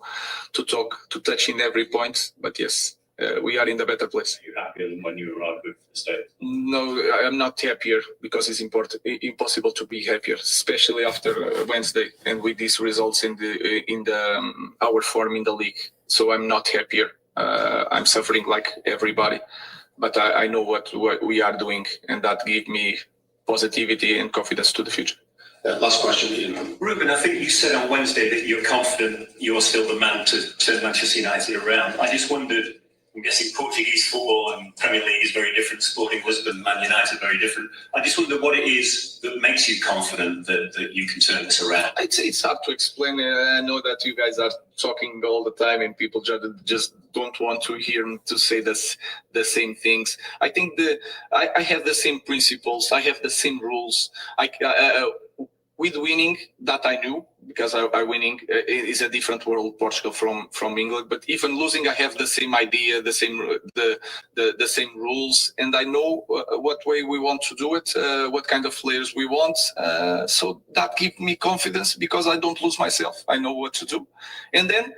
[SPEAKER 3] touch in every point, but yes. We are in the better place.
[SPEAKER 5] Are you happier than when you arrived with the States?
[SPEAKER 3] No, I am not happier, because it's impossible to be happier, especially after Wednesday and with these results in our form in the league. So I'm not happier. I'm suffering like everybody, but I know what we are doing, and that gives me positivity and confidence to the future.
[SPEAKER 5] Last question, Ruben. I think you said on Wednesday that you're confident you're still the man to turn Manchester United around. I just wondered. I'm guessing Portuguese football and Premier League is very different. Sporting Lisbon, Man United, very different. I just wonder what it is that makes you confident that you can turn this around.
[SPEAKER 3] It's hard to explain. I know that you guys are talking all the time, and people just don't want to hear me to say the same things. I think I have the same principles. I have the same rules. With winning, that I knew, because I winning is a different world, Portugal from England. But even losing, I have the same idea, the same rules, and I know what way we want to do it, what kind of players we want. So that gives me confidence, because I don't lose myself. I know what to do, and then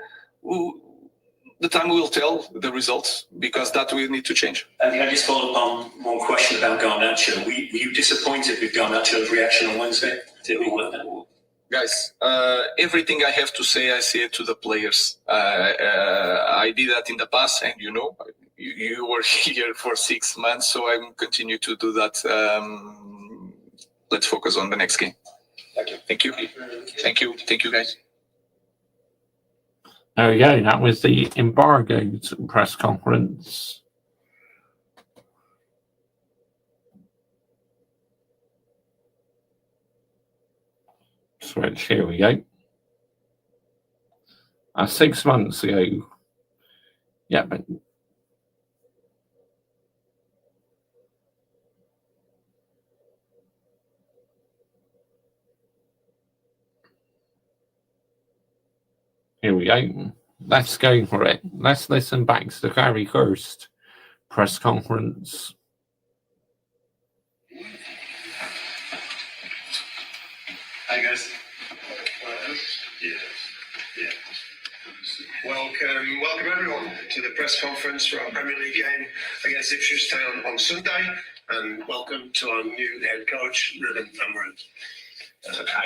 [SPEAKER 3] the time will tell the results, because that will need to change.
[SPEAKER 5] And can I just follow up on one question about Garnacho? Were you disappointed with Garnacho's reaction on Wednesday?
[SPEAKER 3] Guys, everything I have to say, I say it to the players. I did that in the past, and you were here for 6 months, so I will continue to do that. Let's focus on the next game. Thank you. Thank you, guys.
[SPEAKER 1] There we go. That was the embargoed press conference. Switch. Here we go. 6 months ago. Yeah, but here we go. Let's go for it. Let's listen back to the Gary Hurst press conference.
[SPEAKER 11] Hi guys. Welcome everyone to the press conference for our Premier League game against Ipswich Town on Sunday, and welcome to our new head coach, Ruben Amorim.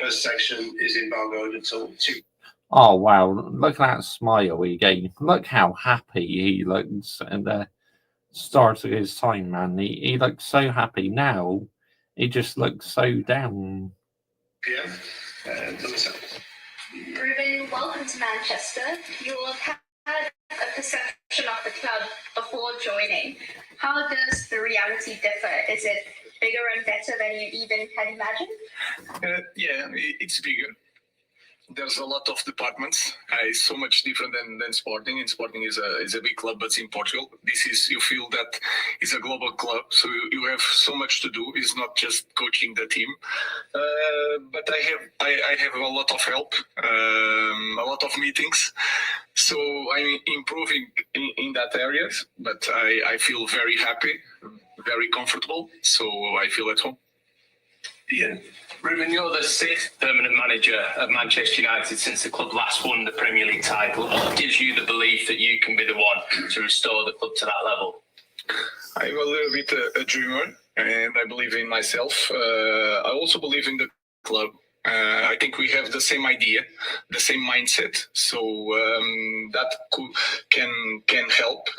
[SPEAKER 11] First section is embargoed until 2.
[SPEAKER 1] Oh wow! Look at that smile he gave. Look how happy he looks at the start of his time, man. He looks so happy now. He just looks so down.
[SPEAKER 11] PM.
[SPEAKER 12] Ruben, welcome to Manchester. You'll have had a perception of the club before joining. How does the reality differ? Is it bigger and better than you even had imagined?
[SPEAKER 3] Yeah, it's bigger. There's a lot of departments. It's so much different than Sporting. And Sporting is a big club, but it's in Portugal. This is, you feel that it's a global club, so you have so much to do. It's not just coaching the team, but I have a lot of help, a lot of meetings. So I'm improving in that area, but I feel very happy, very comfortable. So I feel at home.
[SPEAKER 11] Yeah.
[SPEAKER 5] Ruben, you're the 6th permanent manager of Manchester United since the club last won the Premier League title. What gives you the belief that you can be the one to restore the club to that level?
[SPEAKER 3] I'm a little bit a dreamer, and I believe in myself. I also believe in the club. I think we have the same idea, the same mindset, so that can help.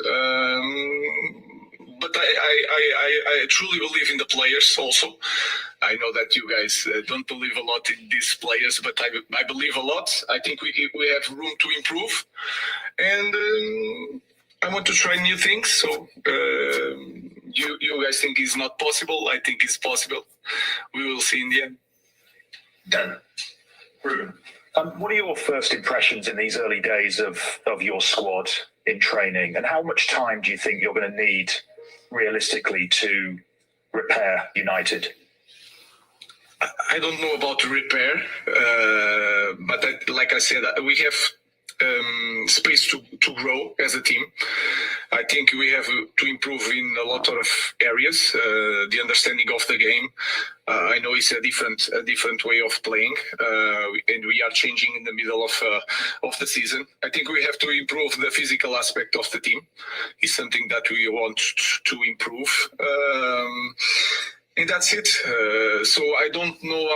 [SPEAKER 3] But I truly believe in the players also. I know that you guys don't believe a lot in these players, but I believe a lot. I think we have room to improve, and I want to try new things. So you guys think it's not possible. I think it's possible. We will see in the end.
[SPEAKER 11] Done.
[SPEAKER 13] Ruben, what are your first impressions in these early days of your squad in training, and how much time do you think you're going to need realistically to repair United?
[SPEAKER 3] I don't know about repair, but like I said, we have space to grow as a team. I think we have to improve in a lot of areas. The understanding of the game. I know it's a different way of playing, and we are changing in the middle of the season. I think we have to improve the physical aspect of the team. It's something that we want to improve. And that's it. So I don't know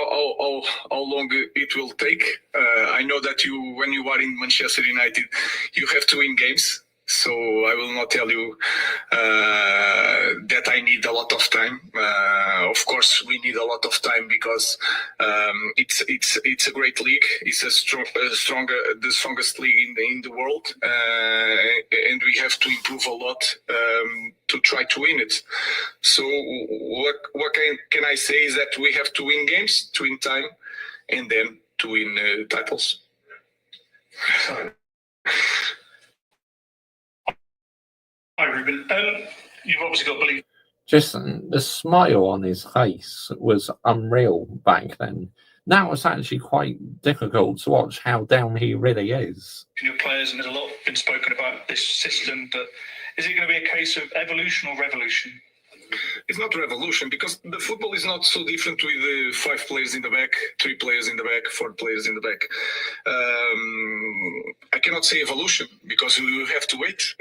[SPEAKER 3] how long it will take. I know that when you are in Manchester United, you have to win games. So I will not tell you that I need a lot of time. Of course, we need a lot of time because it's a great league. It's the strongest league in the world, and we have to improve a lot to try to win it. So what can I say is that we have to win games, to win time, and then to win titles.
[SPEAKER 6] Hi, Ruben. You've obviously got belief.
[SPEAKER 1] Just the smile on his face was unreal back then. Now it's actually quite difficult to watch how down he really is.
[SPEAKER 6] Your players, and there's a lot been spoken about this system, but is it going to be a case of evolution or revolution?
[SPEAKER 3] It's not revolution, because the football is not so different with 5 players in the back, 3 players in the back, 4 players in the back. I cannot say evolution because we will have to wait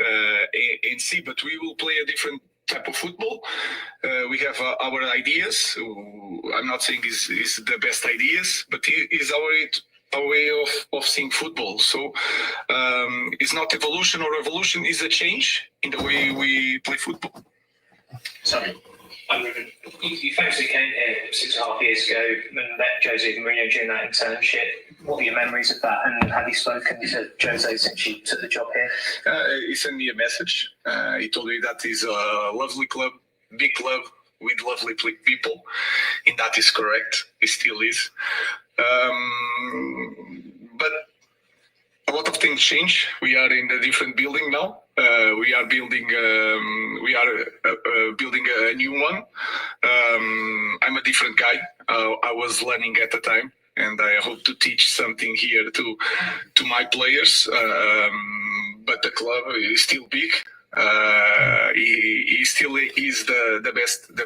[SPEAKER 3] and see, but we will play a different type of football. We have our ideas. I'm not saying it's the best ideas, but it's our way of seeing football. So it's not evolution or revolution, it's a change in the way we play football.
[SPEAKER 10] Sorry,
[SPEAKER 14] I'm Ruben. You famously came here 6.5 years ago and met Jose Mourinho during that internship. What were your memories of that, and have you spoken to Jose since you took the job here?
[SPEAKER 3] He sent me a message. He told me that it's a lovely club, big club with lovely people, and that is correct. It still is. But a lot of things change. We are in a different building now. We are building a new one. I'm a different guy. I was learning at the time, and I hope to teach something here to my players. But the club is still big. He still is the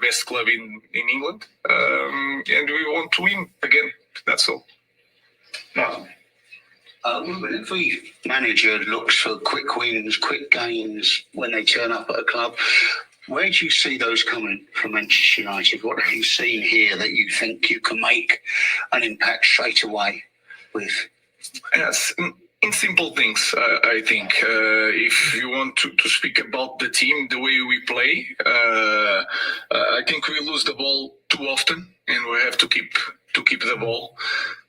[SPEAKER 3] best club in England, and we want to win again. That's all.
[SPEAKER 4] Ruben, every manager looks for quick wins, quick gains when they turn up at a club. Where do you see those coming from Manchester United? What have you seen here that you think you can make an impact straight away with?
[SPEAKER 3] Yes, in simple things, I think. If you want to speak about the team, the way we play, I think we lose the ball too often, and we have to keep the ball.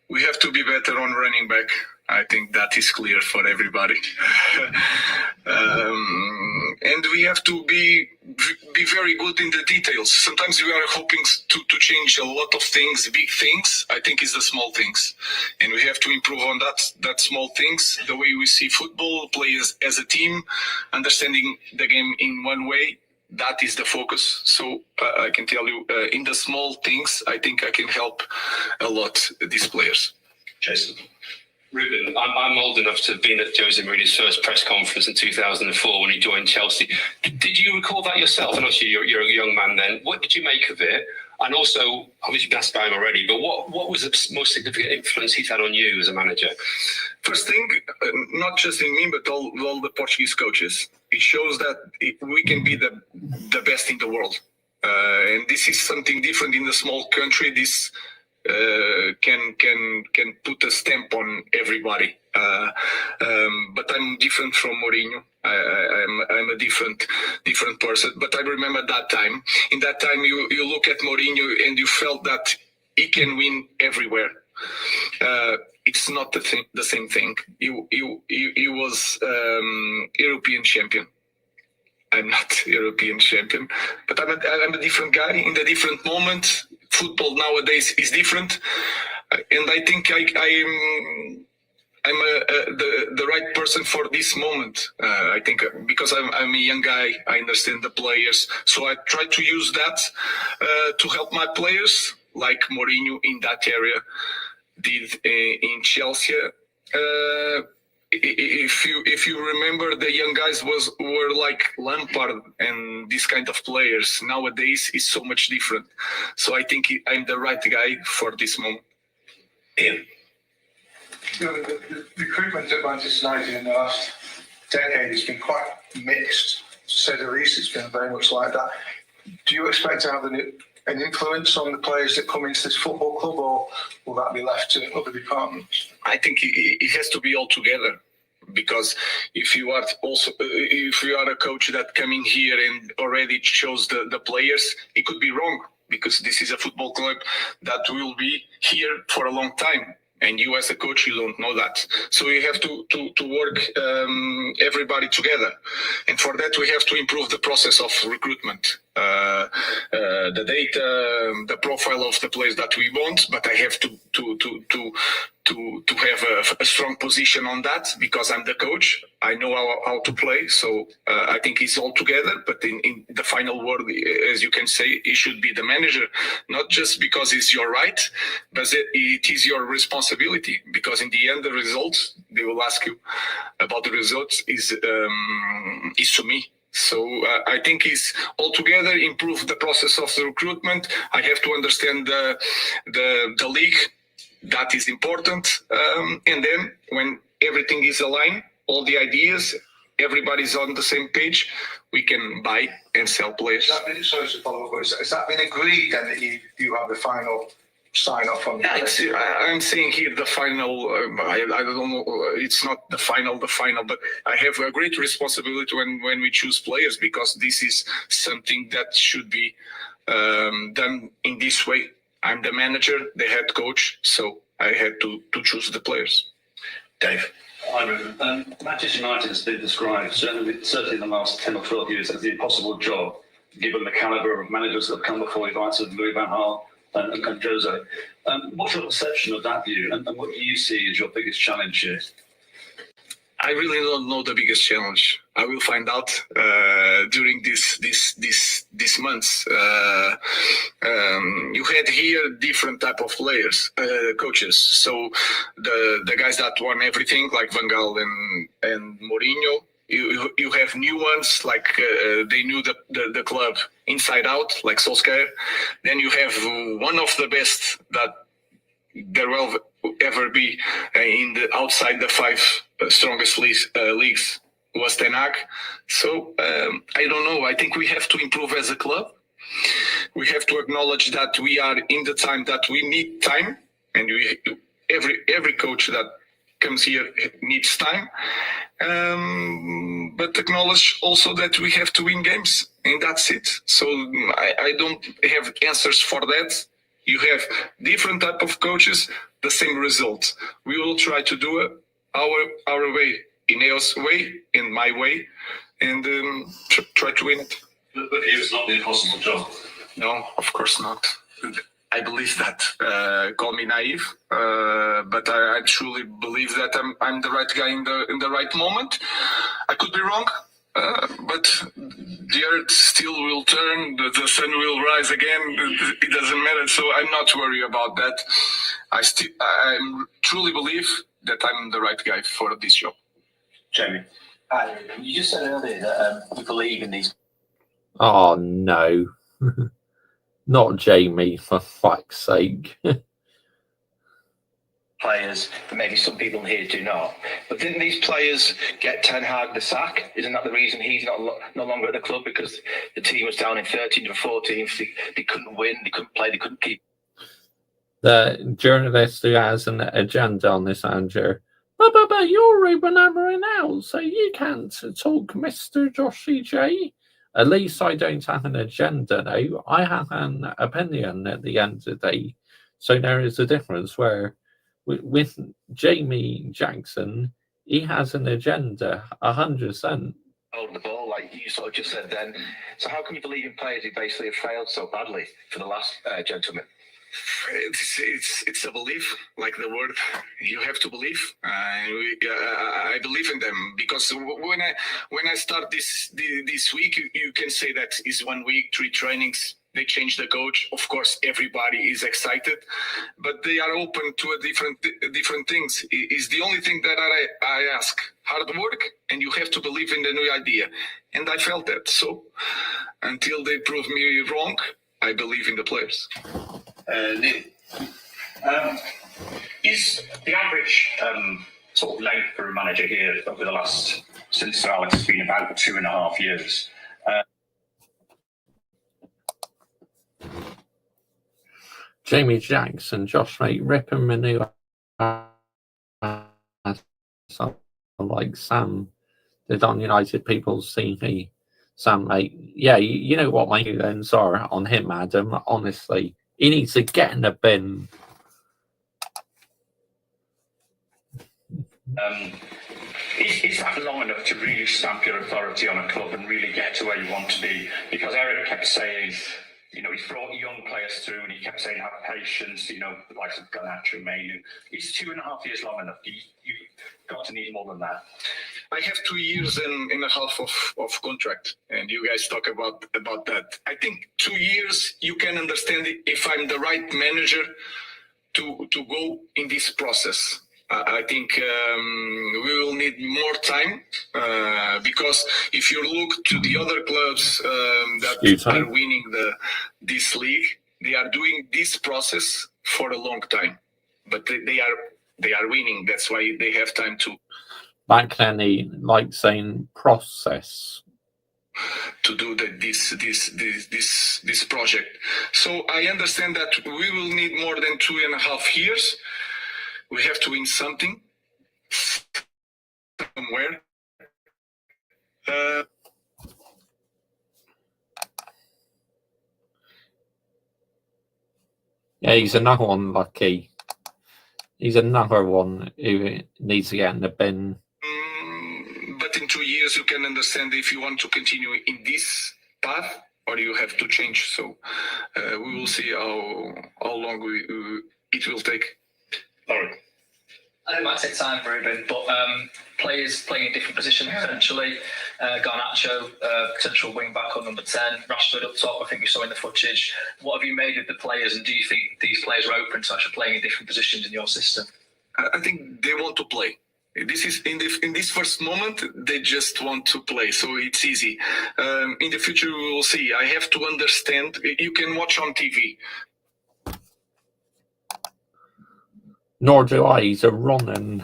[SPEAKER 3] We have to be better on running back. I think that is clear for everybody. And we have to be very good in the details. Sometimes we are hoping to change a lot of things, big things. I think it's the small things. And we have to improve on that small things, the way we see football, play as a team, understanding the game in one way. That is the focus. So I can tell you, in the small things, I think I can help a lot these players.
[SPEAKER 8] Jason.
[SPEAKER 15] Ruben, I'm old enough to have been at Jose Mourinho's first press conference in 2004 when he joined Chelsea. Did you recall that yourself? And obviously you're a young man then. What did you make of it? And also, obviously you've asked about him already, but what was the most significant influence he's had on you as a manager?
[SPEAKER 3] First thing, not just in me, but all the Portuguese coaches. It shows that we can be the best in the world. And this is something different in a small country. This can put a stamp on everybody. But I'm different from Mourinho. I'm a different person. But I remember that time. In that time, you look at Mourinho and you felt that he can win everywhere. It's not the same thing. He was European champion. I'm not European champion, but I'm a different guy in a different moment. Football nowadays is different, and I think I'm the right person for this moment. I think because I'm a young guy, I understand the players, so I try to use that to help my players, like Mourinho in that area did in Chelsea. If you remember, the young guys were like Lampard and these kind of players. Nowadays is so much different. So I think I'm the right guy for this moment.
[SPEAKER 6] Ian. The recruitment at Manchester United in the last decade has been quite mixed, to say the least. It's been very much like that. Do you expect to have an influence on the players that come into this football club, or will that be left to other departments?
[SPEAKER 3] I think it has to be all together, because if you are a coach that coming here and already chose the players, it could be wrong, because this is a football club that will be here for a long time. And you as a coach, you don't know that. So you have to work everybody together. And for that, we have to improve the process of recruitment. The data, the profile of the players that we want, but I have to have a strong position on that, because I'm the coach. I know how to play. So I think it's all together, but in the final word, as you can say, it should be the manager, not just because it's your right, but it is your responsibility, because in the end, the results, they will ask you about the results is to me. So I think it's altogether improve the process of the recruitment. I have to understand the league. That is important. And then when everything is aligned, all the ideas, everybody's on the same page, we can buy and sell players.
[SPEAKER 6] Sorry to follow up, has that been agreed then, that you have the final sign off on
[SPEAKER 3] the I'm saying here the final, I don't know, it's not the final, but I have a great responsibility when we choose players, because this is something that should be done in this way. I'm the manager, the head coach, so I had to choose the players. Dave.
[SPEAKER 16] Hi, Ruben. Manchester United has been described, certainly in the last 10 or 12 years, as the impossible job, given the calibre of managers that have come before you, like Louis van Gaal and Jose. What's your perception of that view, and what do you see as your biggest challenge here?
[SPEAKER 3] I really don't know the biggest challenge. I will find out during these months. You had here different type of players, coaches. So the guys that won everything, like Van Gaal and Mourinho. You have new ones, like they knew the club inside out, like Solskjaer. Then you have one of the best that there will ever be in the outside the five strongest leagues was Ten Hag. So I don't know. I think we have to improve as a club. We have to acknowledge that we are in the time that we need time, and every coach that comes here needs time. But acknowledge also that we have to win games, and that's it. So I don't have answers for that. You have different type of coaches, the same result. We will try to do it our way, Ineos' way, in my way, and try to win it.
[SPEAKER 16] But it's not the impossible job.
[SPEAKER 3] No, of course not. I believe that. Call me naive, but I truly believe that I'm the right guy in the right moment. I could be wrong, but the earth still will turn, the sun will rise again. It doesn't matter, so I'm not worried about that. I truly believe that I'm the right guy for this job.
[SPEAKER 16] Jamie,
[SPEAKER 14] you just said earlier that you believe in these.
[SPEAKER 1] Oh no. Not Jamie, for fuck's sake.
[SPEAKER 13] Players, but maybe some people here do not. But didn't these players get Ten Hag the sack? Isn't that the reason he's no longer at the club? Because the team was down in 13th and 14th. They couldn't win, they couldn't play, they couldn't keep.
[SPEAKER 1] The journalist who has an agenda on this, Andrew. But you're Ruben Amorim now, so you can't talk, Mr. Joshy J. At least I don't have an agenda now. I have an opinion at the end of the day. So there is a difference where with Jamie Jackson, he has an agenda, 100%.
[SPEAKER 13] Hold the ball, like you sort of just said then. So how can you believe in players who basically have failed so badly for the last gentleman?
[SPEAKER 3] It's a belief, like the word. You have to believe. I believe in them because when I start this week, you can say that is 1 week, 3 trainings. They change the coach. Of course, everybody is excited, but they are open to different things. Is the only thing that I ask: hard work, and you have to believe in the new idea. And I felt that. So until they prove me wrong, I believe in the players.
[SPEAKER 14] Is the average sort of length for a manager here over the last, since Sir Alex has been about 2.5 years?
[SPEAKER 1] Jamie Jackson, Josh Mate, Rip and Manu, like Sam did on United People's TV. Sam, mate, yeah, you know what my feelings are on him, Adam. Honestly, he needs to get in the bin.
[SPEAKER 14] Is that long enough to really stamp your authority on a club and really get to where you want to be? Because Eric kept saying, you know, he's brought young players through and he kept saying have patience, you know, the likes of Garnacho and Manu. Is 2.5 years long enough? You've got to need more than that.
[SPEAKER 3] I have 2 years and a half of contract, and you guys talk about that. I think 2 years you can understand if I'm the right manager to go in this process. I think we will need more time because if you look to the other clubs that are winning this league, they are doing this process for a long time, but they are winning. That's why they have time to.
[SPEAKER 1] Back then, he liked saying process
[SPEAKER 3] to do this project. So I understand that we will need more than 2.5 years. We have to win something somewhere.
[SPEAKER 1] Yeah, he's another one lucky. He's another one who needs to get in the bin.
[SPEAKER 3] But in 2 years, you can understand if you want to continue in this path or you have to change. So we will see how long it will take.
[SPEAKER 17] Lauren. I know it might take time, Ruben, but players playing in different positions potentially. Garnacho, potential wing back on number 10. Rashford up top, I think we saw in the footage. What have you made of the players, and do you think these players are open to actually playing in different positions in your system?
[SPEAKER 3] I think they want to play. This is in this first moment, they just want to play, so it's easy. In the future, we will see. I have to understand. You can watch on TV.
[SPEAKER 1] Nor do I. He's a Ronan.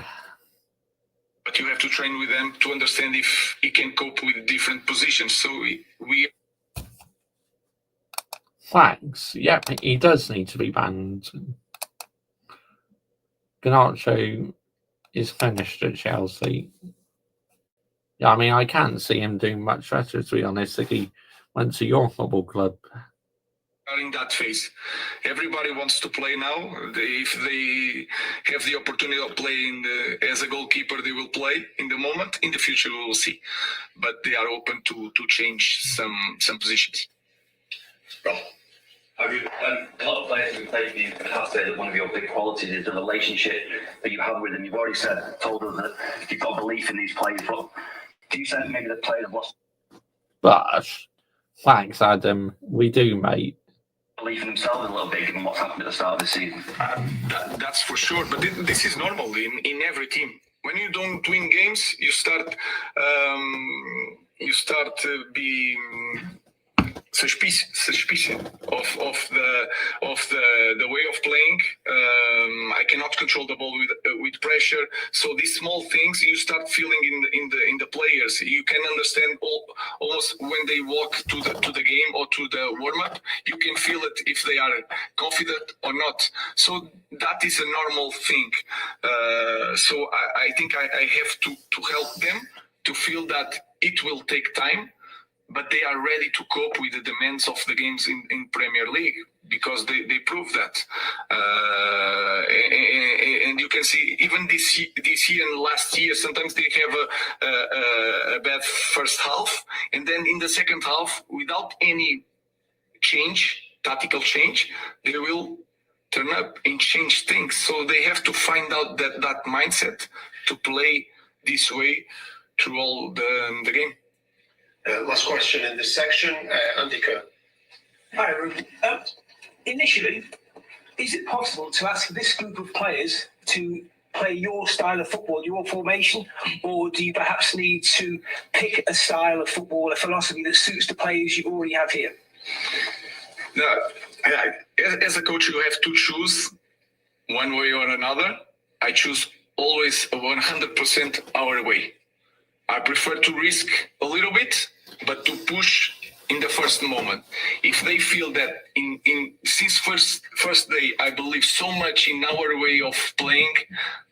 [SPEAKER 3] But you have to train with them to understand if he can cope with different positions. So we.
[SPEAKER 1] Thanks. Yep, he does need to be banned. Garnacho is finished at Chelsea. Yeah, I mean, I can't see him doing much better, to be honest, if he went to your football club.
[SPEAKER 3] Are in that phase. Everybody wants to play now. If they have the opportunity of playing as a goalkeeper, they will play in the moment. In the future, we will see. But they are open to change some positions.
[SPEAKER 16] A lot of players who played for you have said that one of your big qualities is the relationship that you have with them. You've already told us that you've got belief in these players. But do you say maybe the players have lost?
[SPEAKER 1] But thanks, Adam. We do, mate.
[SPEAKER 16] Belief in themselves a little bit, given what's happened at the start of the season.
[SPEAKER 3] That's for sure. But this is normal in every team. When you don't win games, you start being suspicious of the way of playing. I cannot control the ball with pressure. So these small things you start feeling in the players. You can understand almost when they walk to the game or to the warm up. You can feel it if they are confident or not. So that is a normal thing. So I think I have to help them to feel that it will take time, but they are ready to cope with the demands of the games in Premier League because they prove that. And you can see even this year and last year, sometimes they have a bad first half, and then in the second half, without any tactical change, they will turn up and change things. So they have to find out that mindset to play this way through all the game.
[SPEAKER 11] Last question in this section, Andy Kerr.
[SPEAKER 18] Hi, Ruben. Initially, is it possible to ask this group of players to play your style of football, your formation, or do you perhaps need to pick a style of football, a philosophy that suits the players you already have here?
[SPEAKER 3] No, as a coach, you have to choose one way or another. I choose always 100% our way. I prefer to risk a little bit, but to push in the first moment. If they feel that since first day I believe so much in our way of playing,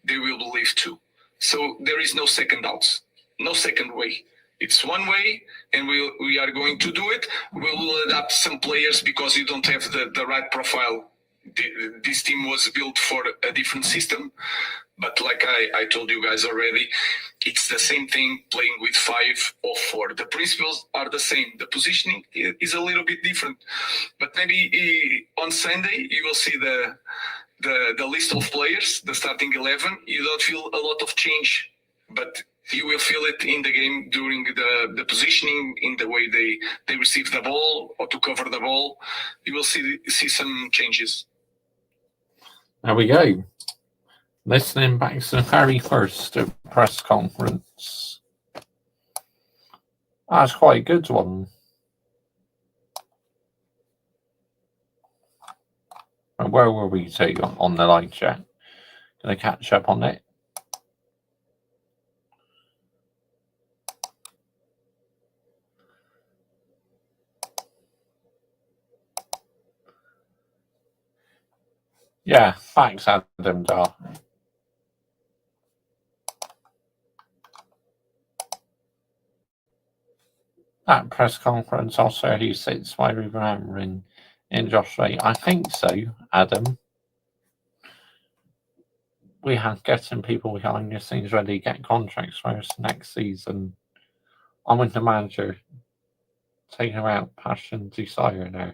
[SPEAKER 3] they will believe too. So there is no second doubts, no second way. It's one way, and we are going to do it. We will adapt some players because you don't have the right profile. This team was built for a different system. But like I told you guys already, it's the same thing playing with 5 or 4. The principles are the same. The positioning is a little bit different. But maybe on Sunday, you will see the list of players, the starting 11. You don't feel a lot of change, but you will feel it in the game during the positioning, in the way they receive the ball or to cover the ball. You will see some changes.
[SPEAKER 1] There we go. Listening back to the very first press conference. That's quite a good one. And where were we to on the live chat? Gonna catch up on it. Yeah, thanks, Adam Dar. That press conference also, he sits by Ruben Amorim interest rate. I think so, Adam. We have getting people behind the scenes ready to get contracts for us next season. I'm with the manager taking out passion desire now.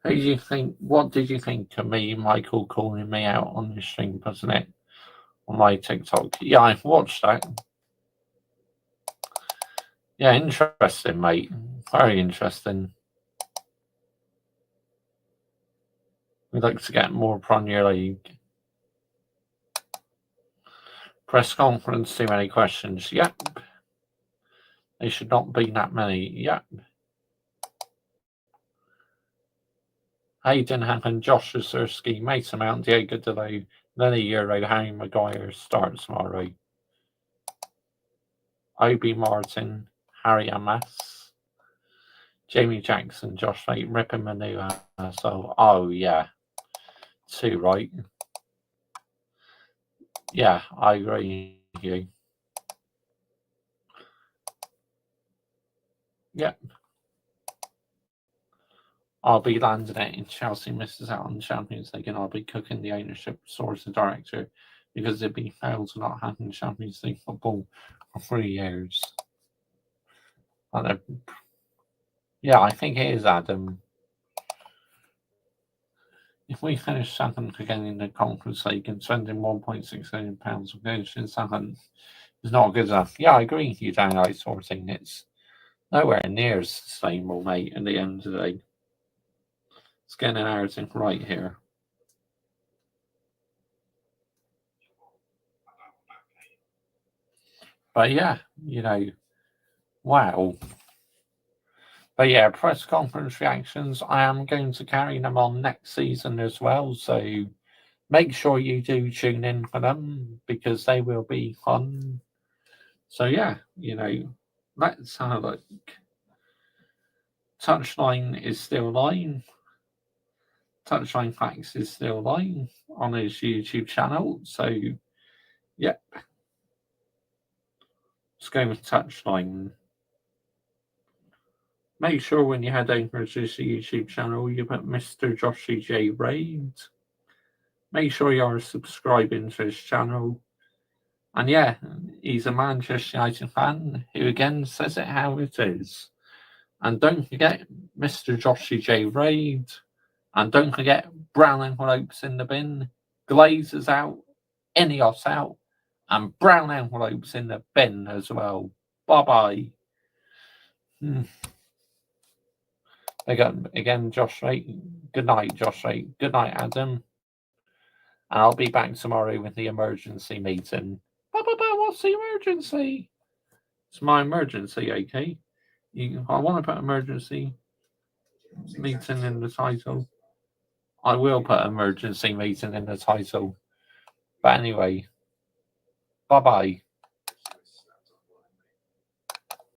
[SPEAKER 1] Who do you think? What did you think of me, Michael, calling me out on the stream, wasn't it? On my TikTok. Yeah, I watched that. Yeah, interesting, mate. Very interesting. We'd like to get more Premier League. Press conference, too many questions. Yep. They should not be that many. Yep. Hayden Hacken, Josh Osurski, Mason Mount, Diego Delay, Lenny Euro, Harry Maguire starts tomorrow. Obi Martin, Harry Amas, Jamie Jackson, Josh Lake, Ripper Manua. So, oh yeah. 2, right? Yeah, I agree with you. Yep. I'll be landing it in Chelsea misses out on the Champions League, and I'll be cooking the ownership source and director because it'd be failed to not having Champions League football for 3 years. And yeah, I think it is, Adam. If we finish second again in the Conference League and spending £1.6 million on finishing second is not good enough. Yeah, I agree with you, Dan. I sorting. It's nowhere near sustainable, mate, at the end of the day. It's getting everything right here. But yeah, you know, wow. But yeah, press conference reactions, I am going to carry them on next season as well. So make sure you do tune in for them because they will be fun. So yeah, you know, let's have a look. Touchline is still live. Touchline Facts is still live on his YouTube channel. So, yep. Let's go with Touchline. Make sure when you head over to his YouTube channel, you put Mr. Joshy J. Raid. Make sure you're subscribing to his channel. And yeah, he's a Manchester United fan who again says it how it is. And don't forget Mr. Joshy J. Raid. And don't forget brown envelopes in the bin, Glazers out, Ineos out, and brown envelopes in the bin as well. Bye-bye. Again, Josh Rate. Good night, Josh Rate. Good night, Adam. And I'll be back tomorrow with the emergency meeting. What's the emergency? It's my emergency, okay? I want to put emergency meeting in the title. I will put emergency meeting in the title. But anyway, bye-bye.